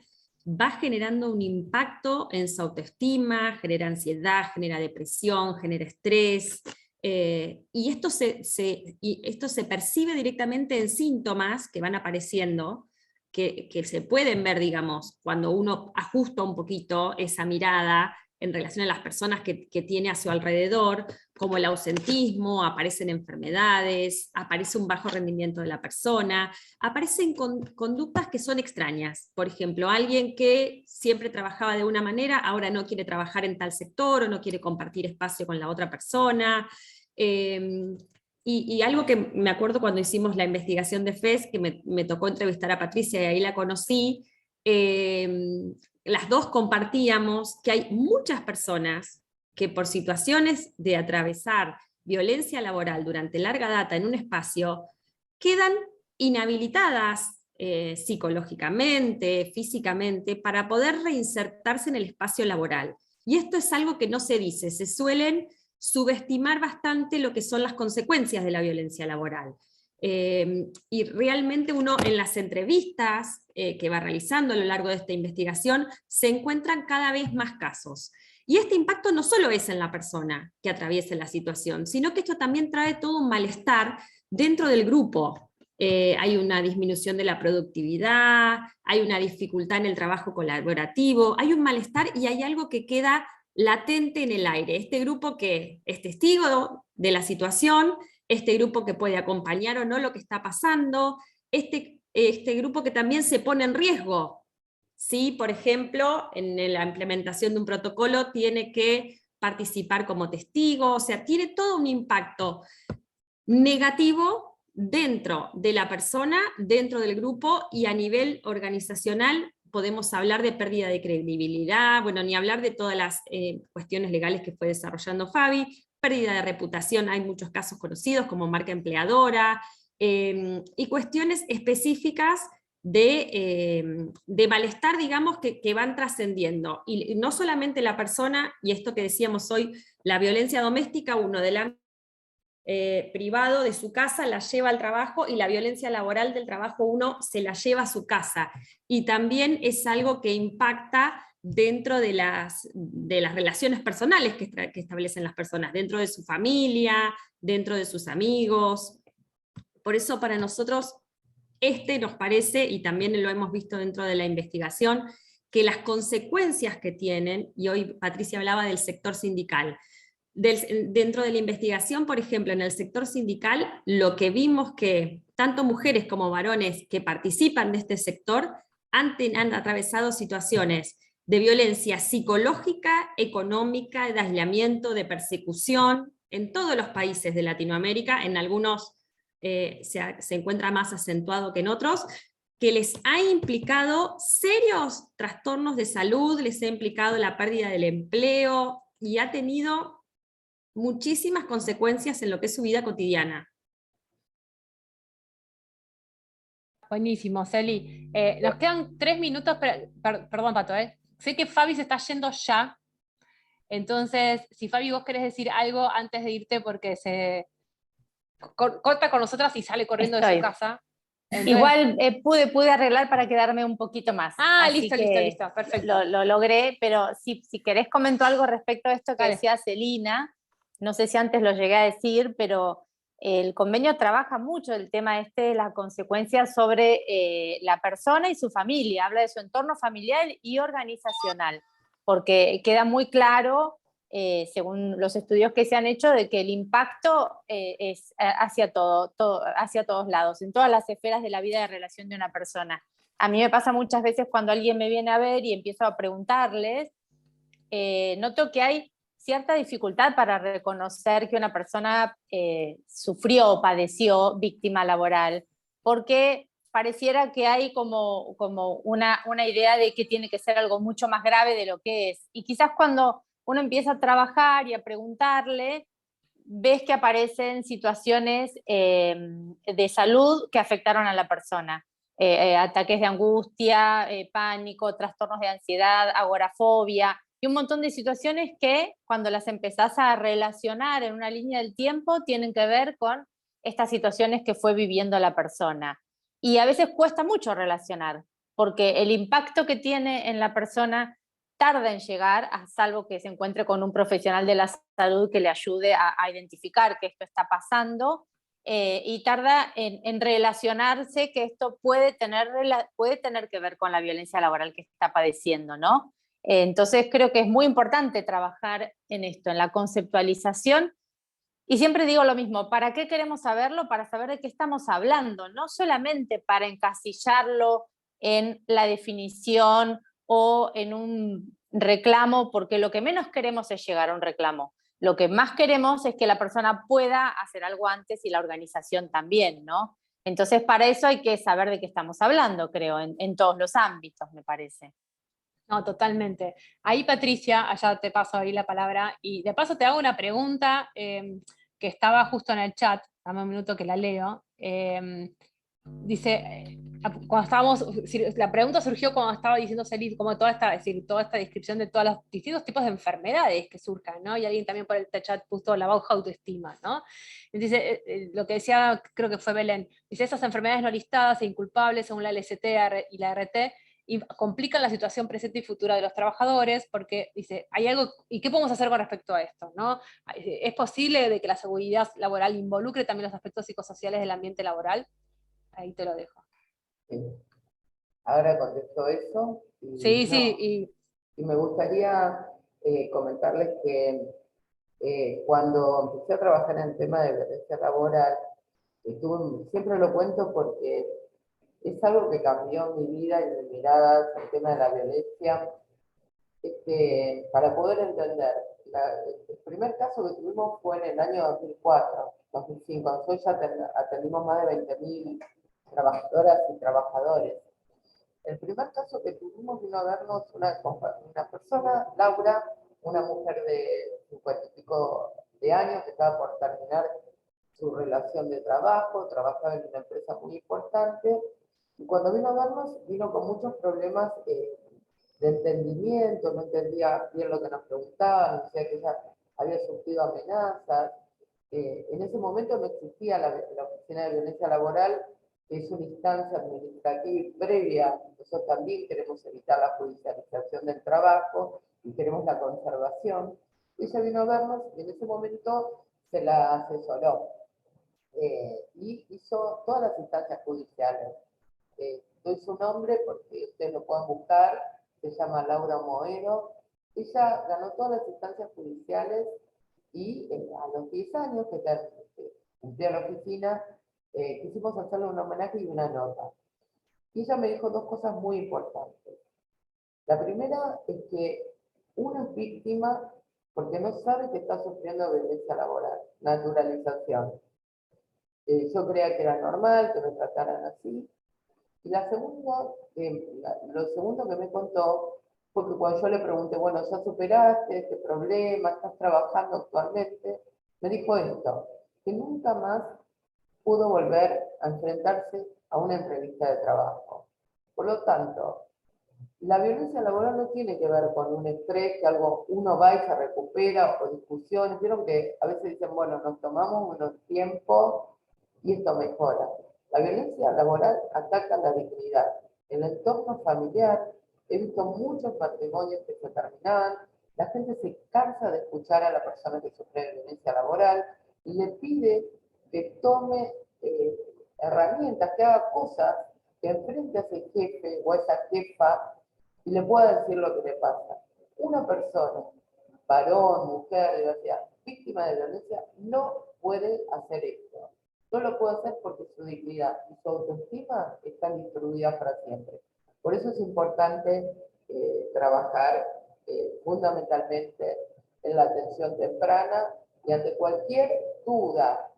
S6: va generando un impacto en su autoestima, genera ansiedad, genera depresión, genera estrés, y esto se percibe directamente en síntomas que van apareciendo, que se pueden ver, digamos, cuando uno ajusta un poquito esa mirada en relación a las personas que tiene a su alrededor, como el ausentismo, aparecen enfermedades, aparece un bajo rendimiento de la persona, aparecen conductas que son extrañas. Por ejemplo, alguien que siempre trabajaba de una manera, ahora no quiere trabajar en tal sector o no quiere compartir espacio con la otra persona. Y algo que me acuerdo cuando hicimos la investigación de FES, que me tocó entrevistar a Patricia y ahí la conocí, las dos compartíamos que hay muchas personas que por situaciones de atravesar violencia laboral durante larga data en un espacio, quedan inhabilitadas psicológicamente, físicamente, para poder reinsertarse en el espacio laboral. Y esto es algo que no se dice, se suelen subestimar bastante lo que son las consecuencias de la violencia laboral. Y realmente uno en las entrevistas que va realizando a lo largo de esta investigación se encuentran cada vez más casos. Y este impacto no solo es en la persona que atraviesa la situación, sino que esto también trae todo un malestar dentro del grupo. Hay una disminución de la productividad, hay una dificultad en el trabajo colaborativo, hay un malestar y hay algo que queda latente en el aire. Este grupo que es testigo de la situación, este grupo que puede acompañar o no lo que está pasando, este grupo que también se pone en riesgo. ¿Sí? Por ejemplo, en la implementación de un protocolo tiene que participar como testigo, o sea, tiene todo un impacto negativo dentro de la persona, dentro del grupo, y a nivel organizacional podemos hablar de pérdida de credibilidad, bueno, ni hablar de todas las cuestiones legales que fue desarrollando Fabi, pérdida de reputación, hay muchos casos conocidos como marca empleadora, y cuestiones específicas de malestar, digamos, que van trascendiendo. Y no solamente la persona, y esto que decíamos hoy, la violencia doméstica, uno del ámbito privado de su casa la lleva al trabajo, y la violencia laboral del trabajo uno se la lleva a su casa. Y también es algo que impacta dentro de las relaciones personales que establecen las personas, dentro de su familia, dentro de sus amigos. Por eso para nosotros nos parece, y también lo hemos visto dentro de la investigación, que las consecuencias que tienen, y hoy Patricia hablaba del sector sindical, dentro de la investigación, por ejemplo, en el sector sindical, lo que vimos que tanto mujeres como varones que participan de este sector han atravesado situaciones de violencia psicológica, económica, de aislamiento, de persecución, en todos los países de Latinoamérica, en algunos se encuentra más acentuado que en otros, que les ha implicado serios trastornos de salud, les ha implicado la pérdida del empleo, y ha tenido muchísimas consecuencias en lo que es su vida cotidiana.
S3: Buenísimo, Celi. Nos quedan 3 minutos, perdón, Pato, sé que Fabi se está yendo ya, entonces, si Fabi vos querés decir algo antes de irte, porque se corta con nosotras y sale corriendo de su casa. Entonces...
S2: Igual pude arreglar para quedarme un poquito más.
S3: Listo, perfecto.
S2: Lo logré, pero si querés comento algo respecto a esto que decía Celina, no sé si antes lo llegué a decir, pero el convenio trabaja mucho el tema de las consecuencias sobre la persona y su familia, habla de su entorno familiar y organizacional, porque queda muy claro, según los estudios que se han hecho, de que el impacto es hacia todos lados, en todas las esferas de la vida de relación de una persona. a mí me pasa muchas veces cuando alguien me viene a ver y empiezo a preguntarles, noto que hay cierta dificultad para reconocer que una persona sufrió o padeció víctima laboral, porque pareciera que hay como una idea de que tiene que ser algo mucho más grave de lo que es. Y quizás cuando uno empieza a trabajar y a preguntarle, ves que aparecen situaciones de salud que afectaron a la persona. Ataques de angustia, pánico, trastornos de ansiedad, agorafobia, y un montón de situaciones que cuando las empezás a relacionar en una línea del tiempo tienen que ver con estas situaciones que fue viviendo la persona. Y a veces cuesta mucho relacionar, porque el impacto que tiene en la persona tarda en llegar, a salvo que se encuentre con un profesional de la salud que le ayude a identificar que esto está pasando, y tarda en relacionarse que esto puede tener que ver con la violencia laboral que está padeciendo, ¿no? Entonces creo que es muy importante trabajar en esto, en la conceptualización. Y siempre digo lo mismo, ¿para qué queremos saberlo? Para saber de qué estamos hablando, no solamente para encasillarlo en la definición o en un reclamo, porque lo que menos queremos es llegar a un reclamo. Lo que más queremos es que la persona pueda hacer algo antes y la organización también, ¿no? Entonces, para eso hay que saber de qué estamos hablando, creo, en todos los ámbitos, me parece.
S3: No, totalmente. Ahí, Patricia, allá te paso ahí la palabra, y de paso te hago una pregunta que estaba justo en el chat, dame un minuto que la leo. Dice, cuando estábamos, la pregunta surgió cuando estaba diciendo Celine, como toda esta descripción de todos los distintos tipos de enfermedades que surjan, ¿no? Y alguien también por el chat puso la baja autoestima, ¿no? Dice, lo que decía, creo que fue Belén, dice, esas enfermedades no listadas e inculpables según la LST y la RT, y complican la situación presente y futura de los trabajadores, porque dice, hay algo, ¿y qué podemos hacer con respecto a esto? ¿No? ¿Es posible de que la seguridad laboral involucre también los aspectos psicosociales del ambiente laboral? Ahí te lo dejo.
S4: Sí. Ahora contesto eso.
S3: Sí,
S4: No,
S3: sí.
S4: y me gustaría comentarles que cuando empecé a trabajar en el tema de violencia laboral, siempre lo cuento porque es algo que cambió mi vida y mi mirada al tema de la violencia, para poder entender. El primer caso que tuvimos fue en el año 2004, 2005. Nosotros ya atendimos más de 20.000 trabajadoras y trabajadores. El primer caso que tuvimos vino a vernos una persona, Laura, una mujer de 50 y pico de años que estaba por terminar su relación de trabajo, trabajaba en una empresa muy importante, y cuando vino a vernos, vino con muchos problemas de entendimiento, no entendía bien lo que nos preguntaban, decía que ella había sufrido amenazas. En ese momento no existía la Oficina de Violencia Laboral, que es una instancia administrativa previa. Nosotros también queremos evitar la judicialización del trabajo y queremos la conservación. Ella vino a vernos y en ese momento se la asesoró y hizo todas las instancias judiciales. Doy su nombre porque ustedes lo pueden buscar, se llama Laura Moero. Ella ganó todas las instancias judiciales y a los 10 años que cumplía la oficina, quisimos hacerle un homenaje y una nota. Y ella me dijo dos cosas muy importantes. La primera es que uno es víctima porque no sabe que está sufriendo violencia laboral, naturalización. Yo creía que era normal que me trataran así. Y la segunda, lo segundo que me contó fue que cuando yo le pregunté, bueno, ¿ya superaste este problema? ¿Estás trabajando actualmente? Me dijo esto, que nunca más pudo volver a enfrentarse a una entrevista de trabajo. Por lo tanto, la violencia laboral no tiene que ver con un estrés, que algo uno va y se recupera, o discusiones. Vieron que a veces dicen, bueno, nos tomamos unos tiempos y esto mejora. La violencia laboral ataca la dignidad. En el entorno familiar he visto muchos matrimonios que se terminaban, la gente se cansa de escuchar a la persona que sufre violencia laboral y le pide que tome herramientas, que haga cosas, que enfrente a ese jefe o a esa jefa y le pueda decir lo que le pasa. Una persona, varón, mujer, diversidad, víctima de violencia, no puede hacer esto. No lo puede hacer porque su dignidad y su autoestima están destruidas para siempre. Por eso es importante trabajar fundamentalmente en la atención temprana y ante cualquier duda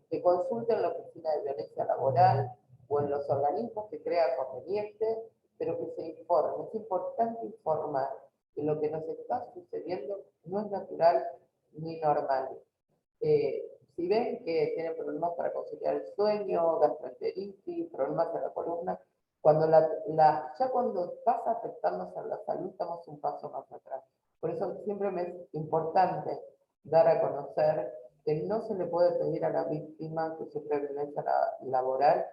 S4: que consulten en la Oficina de Violencia Laboral o en los organismos que crea conveniente, pero que se informe. Es importante informar que lo que nos está sucediendo no es natural ni normal. Si ven que tienen problemas para conciliar el sueño, gastroenteritis, problemas en la columna, cuando ya cuando pasa a afectarnos a la salud, estamos un paso más atrás. Por eso siempre me es importante dar a conocer que no se le puede pedir a la víctima que sufre violencia laboral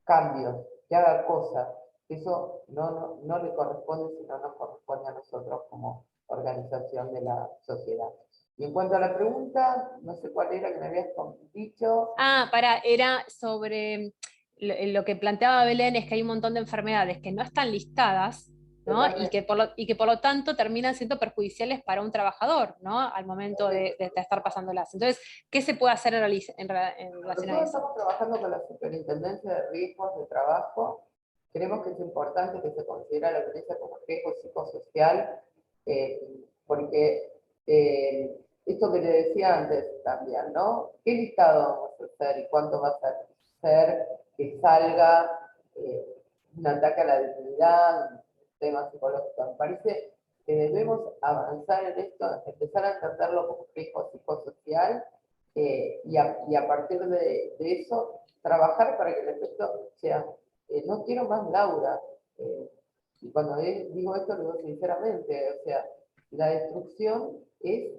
S4: cambios, que haga cosas. Eso no le corresponde, sino nos corresponde a nosotros como organización de la sociedad. Y en cuanto a la pregunta, no sé cuál era que me habías dicho.
S3: Era sobre lo que planteaba Belén, es que hay un montón de enfermedades que no están listadas, ¿no? Y que por lo tanto terminan siendo perjudiciales para un trabajador, ¿no? Al momento de estar pasándolas. Entonces, ¿qué se puede hacer en relación a eso?
S4: Estamos trabajando con la Superintendencia de Riesgos de Trabajo. Creemos que es importante que se considere la violencia como riesgo psicosocial, porque esto que te decía antes también, ¿no? ¿Qué listado vamos a hacer y cuánto va a ser que salga un ataque a la dignidad, un tema psicológico? Me parece que debemos avanzar en esto, empezar a entenderlo como riesgo psicosocial y a partir de eso trabajar para que el efecto sea, no quiero más Laura. Y cuando digo esto, lo digo sinceramente, o sea, la destrucción es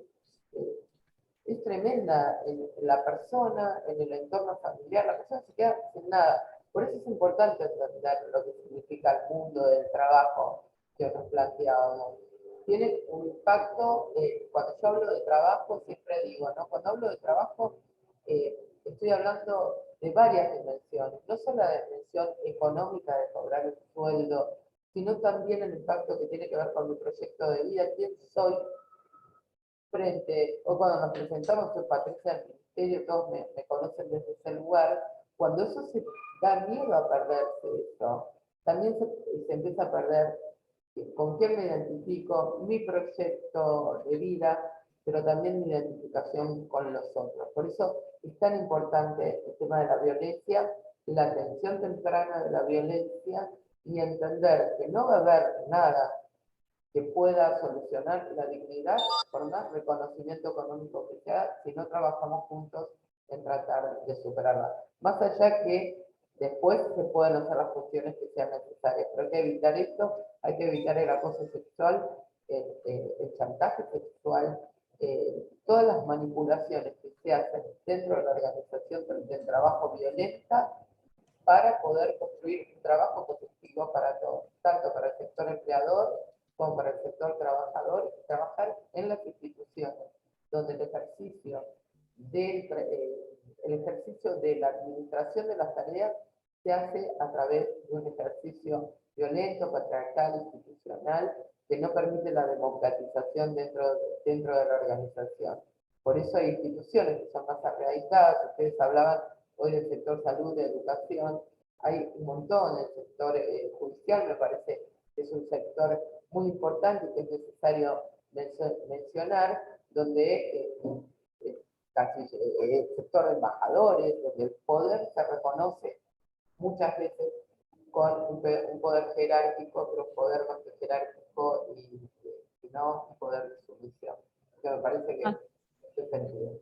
S4: tremenda en la persona, en el entorno familiar, la persona se queda sin nada. Por eso es importante entender lo que significa el mundo del trabajo que nos planteábamos. Tiene un impacto, cuando yo hablo de trabajo, siempre digo, ¿no? Cuando hablo de trabajo, estoy hablando de varias dimensiones, no solo la dimensión económica de cobrar el sueldo, sino también el impacto que tiene que ver con mi proyecto de vida, quién soy frente, o cuando nos presentamos, soy Patricia del Ministerio, todos me conocen desde ese lugar, cuando eso se da miedo a perderse eso, también se empieza a perder con quién me identifico, mi proyecto de vida, pero también mi identificación con los otros. Por eso es tan importante el tema de la violencia, la atención temprana de la violencia y entender que no va a haber nada que pueda solucionar la dignidad por más reconocimiento económico que sea si no trabajamos juntos en tratar de superarla. Más allá que después se pueden hacer las funciones que sean necesarias, pero hay que evitar esto, hay que evitar el acoso sexual, el chantaje sexual, todas las manipulaciones que se hacen dentro de la organización del trabajo violenta para poder construir un trabajo positivo para todos, tanto para el sector empleador como para el sector trabajador, trabajar en las instituciones, donde el ejercicio de la administración de las tareas se hace a través de un ejercicio violento, patriarcal, institucional, que no permite la democratización dentro de la organización. Por eso hay instituciones que son más arraigadas. Ustedes hablaban hoy del sector salud, de educación, hay un montón. El sector judicial me parece que es un sector muy importante y que es necesario mencionar, donde el sector de embajadores, donde el poder se reconoce muchas veces con un poder jerárquico, pero un poder más que jerárquico y no un poder de sumisión. Que me parece que es sentido.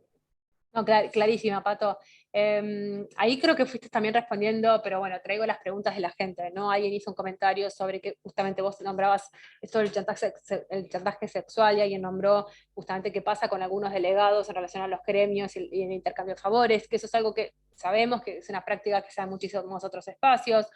S3: No, clarísima, Pato. Ahí creo que fuiste también respondiendo, pero bueno, traigo las preguntas de la gente, ¿no? Alguien hizo un comentario sobre que justamente vos nombrabas esto del chantaje sexual, y alguien nombró justamente qué pasa con algunos delegados en relación a los gremios y el intercambio de favores, que eso es algo que sabemos que es una práctica que se da en muchísimos otros espacios.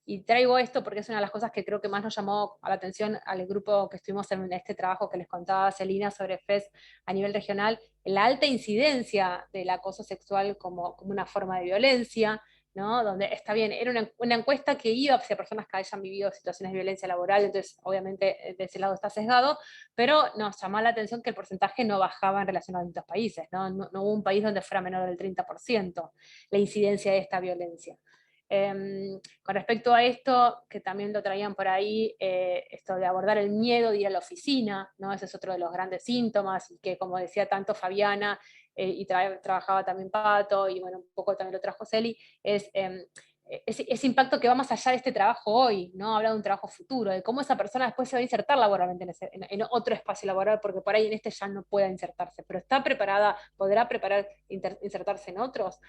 S3: Y traigo esto porque es una de las cosas que creo que más nos llamó a la atención al grupo que estuvimos en este trabajo que les contaba Celina sobre FES a nivel regional, la alta incidencia del acoso sexual como una forma de violencia, ¿no? Donde está bien, era una encuesta que iba hacia personas que hayan vivido situaciones de violencia laboral, entonces obviamente de ese lado está sesgado, pero nos llamó la atención que el porcentaje no bajaba en relación a distintos países, ¿no? No hubo un país donde fuera menor del 30% la incidencia de esta violencia. Con respecto a esto, que también lo traían por ahí, esto de abordar el miedo de ir a la oficina, ¿no? Ese es otro de los grandes síntomas, y que como decía tanto Fabiana, y trabajaba también Pato, y bueno, un poco también lo trajo Celi, es ese impacto que va más allá de este trabajo hoy, ¿no? Habla de un trabajo futuro, de cómo esa persona después se va a insertar laboralmente en otro espacio laboral, porque por ahí en este ya no pueda insertarse, pero está preparada, podrá insertarse en otros.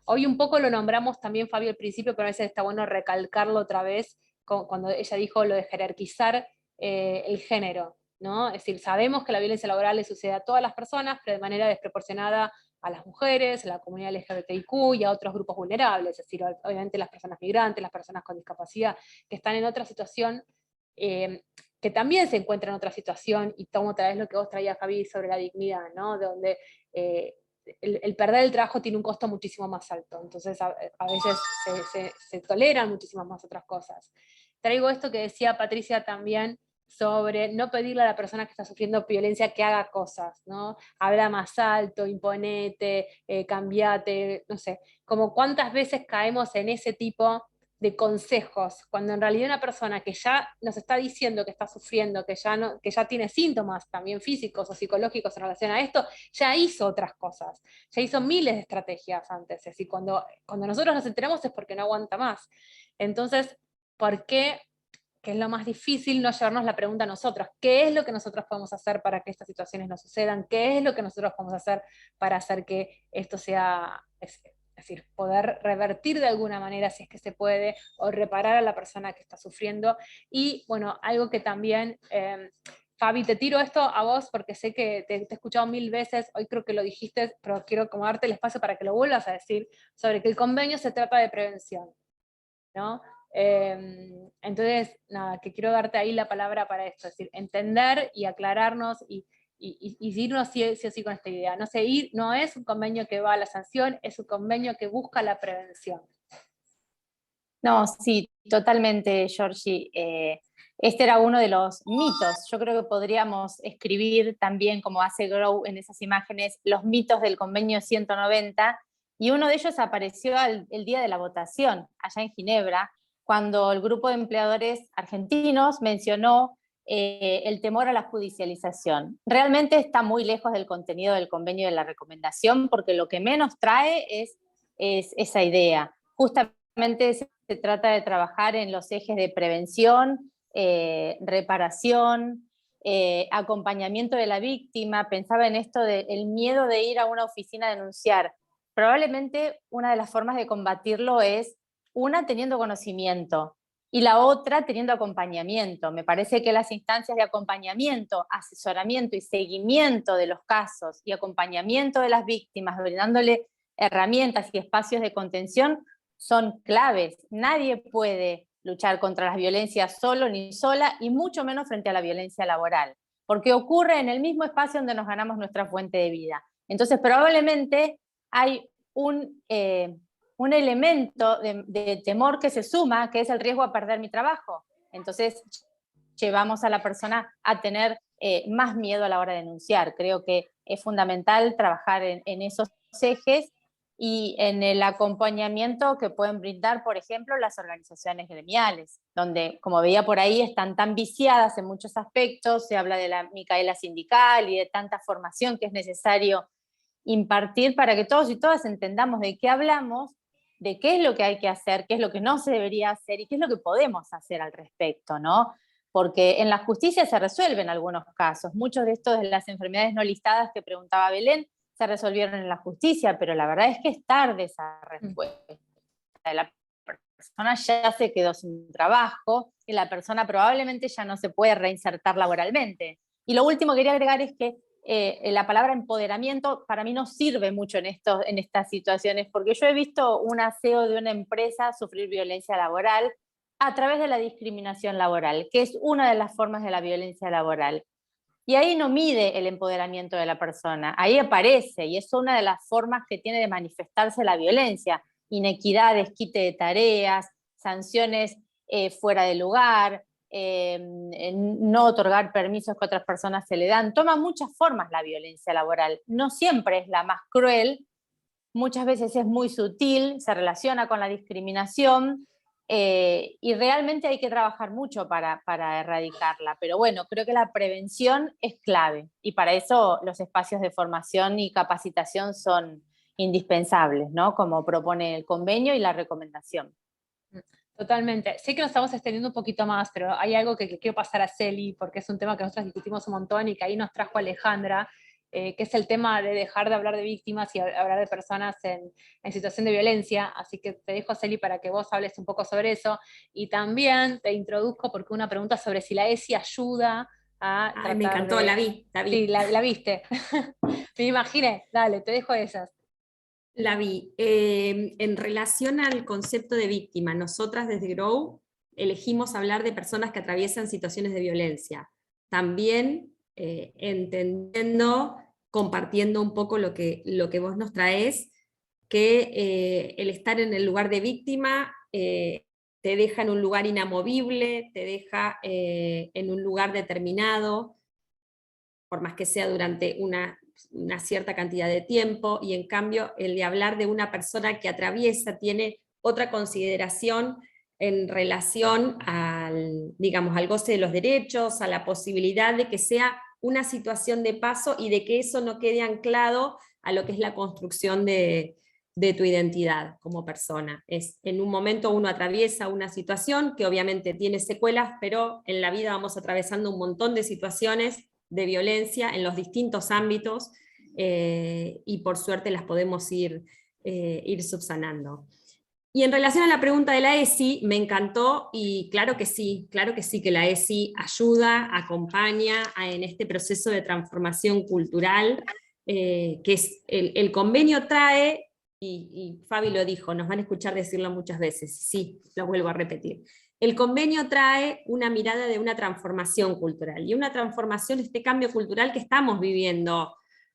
S3: Hoy un poco lo nombramos también, Fabio, al principio, pero a veces está bueno recalcarlo otra vez, cuando ella dijo lo de jerarquizar el género, ¿no? Es decir, sabemos que la violencia laboral le sucede a todas las personas, pero de manera desproporcionada a las mujeres, a la comunidad LGBTIQ y a otros grupos vulnerables, es decir, obviamente las personas migrantes, las personas con discapacidad, que están en otra situación, que también se encuentran en otra situación, y tomo otra vez lo que vos traías, Javi, sobre la dignidad, ¿no? Donde el perder el trabajo tiene un costo muchísimo más alto, entonces a veces se toleran muchísimas más otras cosas. Traigo esto que decía Patricia también, sobre no pedirle a la persona que está sufriendo violencia que haga cosas, ¿no? Habla más alto, imponete, cambiate, no sé, como cuántas veces caemos en ese tipo de consejos, cuando en realidad una persona que ya nos está diciendo que está sufriendo, que ya tiene síntomas también físicos o psicológicos en relación a esto, ya hizo otras cosas, ya hizo miles de estrategias antes, es decir, cuando nosotros nos enteramos es porque no aguanta más. Entonces, ¿por qué? Que es lo más difícil, no llevarnos la pregunta a nosotros. ¿Qué es lo que nosotros podemos hacer para que estas situaciones no sucedan? ¿Qué es lo que nosotros podemos hacer para hacer que esto sea, es decir, poder revertir de alguna manera, si es que se puede, o reparar a la persona que está sufriendo? Y bueno, algo que también, Fabi, te tiro esto a vos porque sé que te he escuchado 1000 veces, hoy creo que lo dijiste, pero quiero como darte el espacio para que lo vuelvas a decir, sobre que el convenio se trata de prevención, ¿no? Entonces, nada, que quiero darte ahí la palabra para esto, es decir, entender y aclararnos y irnos sí o sí con esta idea. No sé, no es un convenio que va a la sanción, es un convenio que busca la prevención.
S2: No, sí, totalmente, Georgie. Este era uno de los mitos. Yo creo que podríamos escribir también, como hace Grow en esas imágenes, los mitos del convenio 190, y uno de ellos apareció el día de la votación, allá en Ginebra, cuando el grupo de empleadores argentinos mencionó el temor a la judicialización. Realmente está muy lejos del contenido del convenio de la recomendación, porque lo que menos trae es esa idea. Justamente se trata de trabajar en los ejes de prevención, reparación, acompañamiento de la víctima. Pensaba en esto del miedo de ir a una oficina a denunciar. Probablemente una de las formas de combatirlo es, una, teniendo conocimiento, y la otra, teniendo acompañamiento. Me parece que las instancias de acompañamiento, asesoramiento y seguimiento de los casos y acompañamiento de las víctimas, brindándole herramientas y espacios de contención, son claves. Nadie puede luchar contra las violencias solo ni sola, y mucho menos frente a la violencia laboral, porque ocurre en el mismo espacio donde nos ganamos nuestra fuente de vida. Entonces, probablemente hay un elemento de temor que se suma, que es el riesgo a perder mi trabajo. Entonces, llevamos a la persona a tener más miedo a la hora de denunciar. Creo que es fundamental trabajar en esos ejes y en el acompañamiento que pueden brindar, por ejemplo, las organizaciones gremiales, donde, como veía por ahí, están tan viciadas en muchos aspectos. Se habla de la Micaela sindical y de tanta formación que es necesario impartir para que todos y todas entendamos de qué hablamos, de qué es lo que hay que hacer, qué es lo que no se debería hacer y qué es lo que podemos hacer al respecto, ¿no? Porque en la justicia se resuelven algunos casos. Muchos de estos de las enfermedades no listadas que preguntaba Belén se resolvieron en la justicia, pero la verdad es que es tarde esa respuesta. La persona ya se quedó sin trabajo y la persona probablemente ya no se puede reinsertar laboralmente. Y lo último que quería agregar es que la palabra empoderamiento para mí no sirve mucho en estas situaciones, porque yo he visto una CEO de una empresa sufrir violencia laboral a través de la discriminación laboral, que es una de las formas de la violencia laboral. Y ahí no mide el empoderamiento de la persona, ahí aparece, y es una de las formas que tiene de manifestarse la violencia: inequidades, quite de tareas, sanciones fuera de lugar, no otorgar permisos que otras personas se le dan. Toma muchas formas la violencia laboral, no siempre es la más cruel, muchas veces es muy sutil, se relaciona con la discriminación, y realmente hay que trabajar mucho para erradicarla. Pero bueno, creo que la prevención es clave, y para eso los espacios de formación y capacitación son indispensables, ¿no? Como propone el convenio y la recomendación.
S3: Totalmente. Sé que nos estamos extendiendo un poquito más, pero hay algo que quiero pasar a Celi, porque es un tema que nosotros discutimos un montón y que ahí nos trajo Alejandra, que es el tema de dejar de hablar de víctimas y hablar de personas en situación de violencia. Así que te dejo, Celi, para que vos hables un poco sobre eso. Y también te introduzco porque una pregunta sobre si la ESI ayuda a tratar
S6: me encantó,
S3: de...
S6: la vi.
S3: Sí, la viste. Me imaginé. Dale, te dejo esas.
S6: La vi. En relación al concepto de víctima, nosotras desde Grow elegimos hablar de personas que atraviesan situaciones de violencia. También entendiendo, compartiendo un poco lo que vos nos traes, que el estar en el lugar de víctima te deja en un lugar inamovible, te deja en un lugar determinado, por más que sea durante una cierta cantidad de tiempo, y en cambio el de hablar de una persona que atraviesa tiene otra consideración en relación al, digamos, al goce de los derechos, a la posibilidad de que sea una situación de paso y de que eso no quede anclado a lo que es la construcción de tu identidad como persona. Es, en un momento uno atraviesa una situación que obviamente tiene secuelas, pero en la vida vamos atravesando un montón de situaciones de violencia en los distintos ámbitos, y por suerte las podemos ir subsanando. Y en relación a la pregunta de la ESI, me encantó, y claro que sí que la ESI ayuda, acompaña en este proceso de transformación cultural, que es el convenio trae, y Fabi lo dijo, nos van a escuchar decirlo muchas veces, sí, lo vuelvo a repetir. El convenio trae una mirada de una transformación cultural, y una transformación, este cambio cultural que estamos viviendo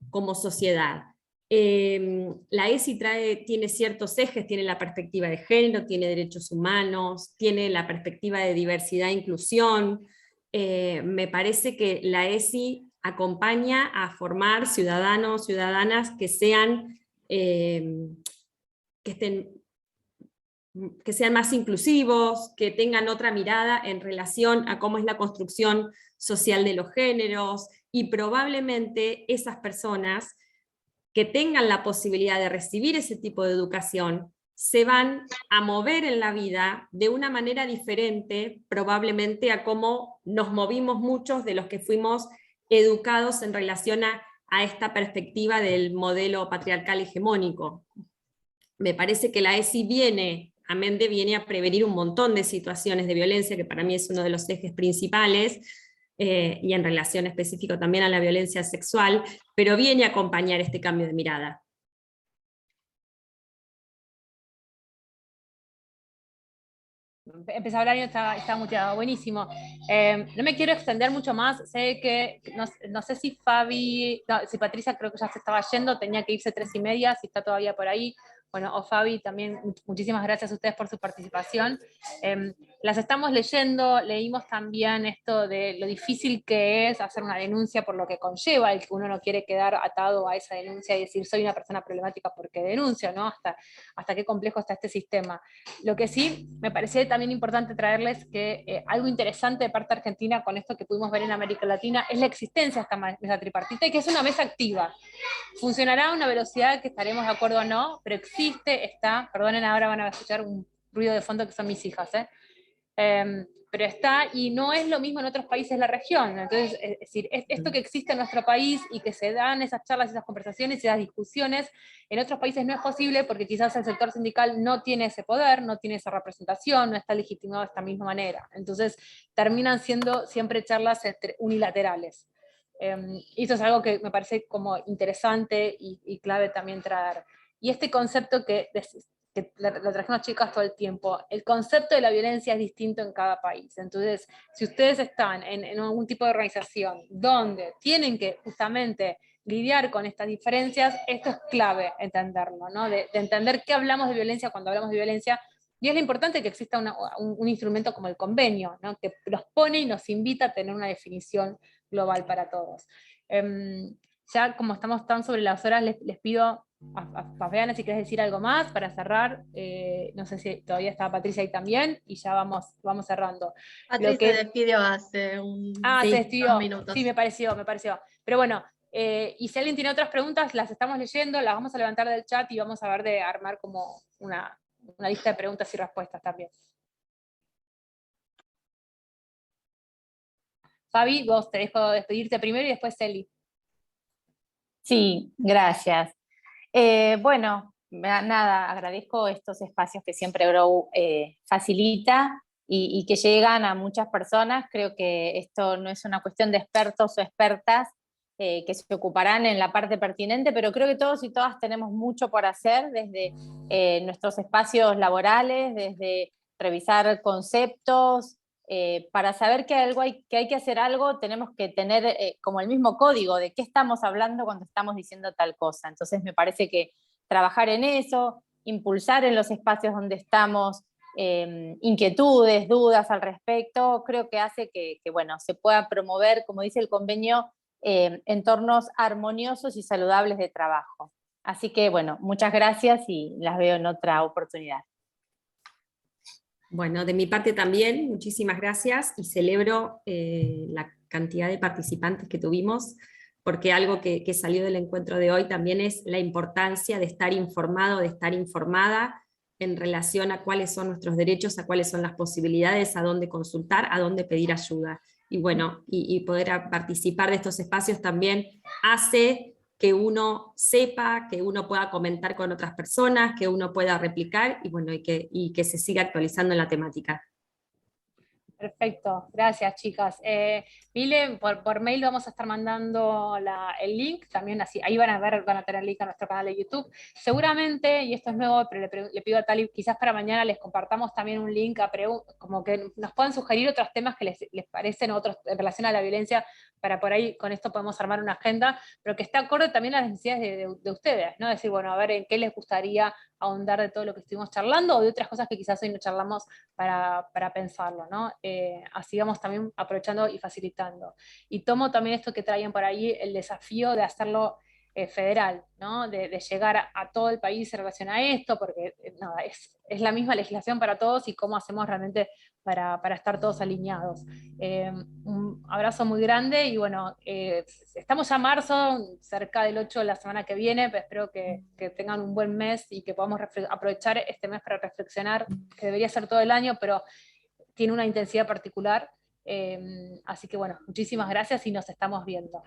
S6: como sociedad. La ESI tiene ciertos ejes, tiene la perspectiva de género, tiene derechos humanos, tiene la perspectiva de diversidad e inclusión. Me parece que la ESI acompaña a formar ciudadanos, ciudadanas que sean, que sean más inclusivos, que tengan otra mirada en relación a cómo es la construcción social de los géneros, y probablemente esas personas que tengan la posibilidad de recibir ese tipo de educación se van a mover en la vida de una manera diferente probablemente a cómo nos movimos muchos de los que fuimos educados en relación a esta perspectiva del modelo patriarcal hegemónico. Me parece que la ESI viene a prevenir un montón de situaciones de violencia, que para mí es uno de los ejes principales, y en relación específico también a la violencia sexual, pero viene a acompañar este cambio de mirada.
S3: Empecé a hablar y está muteado, buenísimo. No me quiero extender mucho más, sé que, no sé si Fabi, no, si Patricia creo que ya se estaba yendo, tenía que irse 3:30, si está todavía por ahí. Bueno, o Fabi, también muchísimas gracias a ustedes por su participación. Las estamos leyendo, leímos también esto de lo difícil que es hacer una denuncia por lo que conlleva, el que uno no quiere quedar atado a esa denuncia y decir soy una persona problemática porque denuncio, ¿no? Hasta qué complejo está este sistema. Lo que sí me parecía también importante traerles que algo interesante de parte argentina con esto que pudimos ver en América Latina es la existencia de esta mesa tripartita, y que es una mesa activa. Funcionará a una velocidad que estaremos de acuerdo o no, pero existe, está, perdonen, ahora van a escuchar un ruido de fondo que son mis hijas, pero está, y no es lo mismo en otros países de la región. Entonces, es decir, esto que existe en nuestro país y que se dan esas charlas, esas conversaciones y esas discusiones, en otros países no es posible porque quizás el sector sindical no tiene ese poder, no tiene esa representación, no está legitimado de esta misma manera. Entonces, terminan siendo siempre charlas unilaterales. Y eso es algo que me parece como interesante y clave también traer. Y este concepto que lo trajimos chicas todo el tiempo, el concepto de la violencia es distinto en cada país. Entonces, si ustedes están en algún tipo de organización donde tienen que justamente lidiar con estas diferencias, esto es clave entenderlo, ¿no? De entender qué hablamos de violencia cuando hablamos de violencia. Y es lo importante que exista un instrumento como el convenio, ¿no? Que nos pone y nos invita a tener una definición global para todos. ya como estamos tan sobre las horas, les pido a Fabiana si quieres decir algo más para cerrar. No sé si todavía está Patricia ahí también, y ya vamos cerrando.
S1: Patricia se despidió hace
S3: se despidió.
S1: unos minutos.
S3: Sí, me pareció. Pero bueno, y si alguien tiene otras preguntas, las estamos leyendo, las vamos a levantar del chat y vamos a ver de armar como una lista de preguntas y respuestas también. Fabi, vos te dejo despedirte primero y después Celi.
S2: Sí, gracias. Bueno, nada, agradezco estos espacios que siempre Grow facilita y que llegan a muchas personas. Creo que esto no es una cuestión de expertos o expertas que se ocuparán en la parte pertinente, pero creo que todos y todas tenemos mucho por hacer desde nuestros espacios laborales, desde revisar conceptos. Para saber que hay que hacer algo, tenemos que tener como el mismo código de qué estamos hablando cuando estamos diciendo tal cosa. Entonces me parece que trabajar en eso, impulsar en los espacios donde estamos inquietudes, dudas al respecto, creo que hace que bueno, se pueda promover, como dice el convenio, entornos armoniosos y saludables de trabajo. Así que bueno, muchas gracias y las veo en otra oportunidad.
S6: Bueno, de mi parte también, muchísimas gracias y celebro la cantidad de participantes que tuvimos, porque algo que salió del encuentro de hoy también es la importancia de estar informado, de estar informada en relación a cuáles son nuestros derechos, a cuáles son las posibilidades, a dónde consultar, a dónde pedir ayuda. Y bueno, y poder participar de estos espacios también hace que uno sepa, que uno pueda comentar con otras personas, que uno pueda replicar y, bueno, y que se siga actualizando en la temática.
S3: Perfecto, gracias chicas. Mile, por mail vamos a estar mandando el link, también así, ahí van a tener link a nuestro canal de YouTube. Seguramente, y esto es nuevo, pero le pido a Tali, quizás para mañana les compartamos también un link como que nos puedan sugerir otros temas que les parecen, otros en relación a la violencia, para por ahí con esto podemos armar una agenda, pero que esté acorde también a las necesidades de ustedes, ¿no? Decir, bueno, a ver en qué les gustaría ahondar de todo lo que estuvimos charlando, o de otras cosas que quizás hoy no charlamos para pensarlo, ¿no? Así vamos también aprovechando y facilitando. Y tomo también esto que traían por ahí, el desafío de hacerlo federal, ¿no? De llegar a todo el país en relación a esto, porque nada, es la misma legislación para todos y cómo hacemos realmente para estar todos alineados. Un abrazo muy grande y bueno, estamos ya en marzo, cerca del 8 de la semana que viene, pero espero que tengan un buen mes y que podamos aprovechar este mes para reflexionar, que debería ser todo el año, pero tiene una intensidad particular. Así que bueno, muchísimas gracias y nos estamos viendo.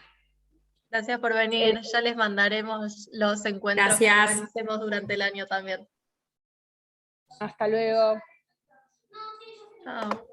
S1: Gracias por venir, ya les mandaremos los encuentros que organicemos durante el año también.
S3: Hasta luego.
S1: Chao.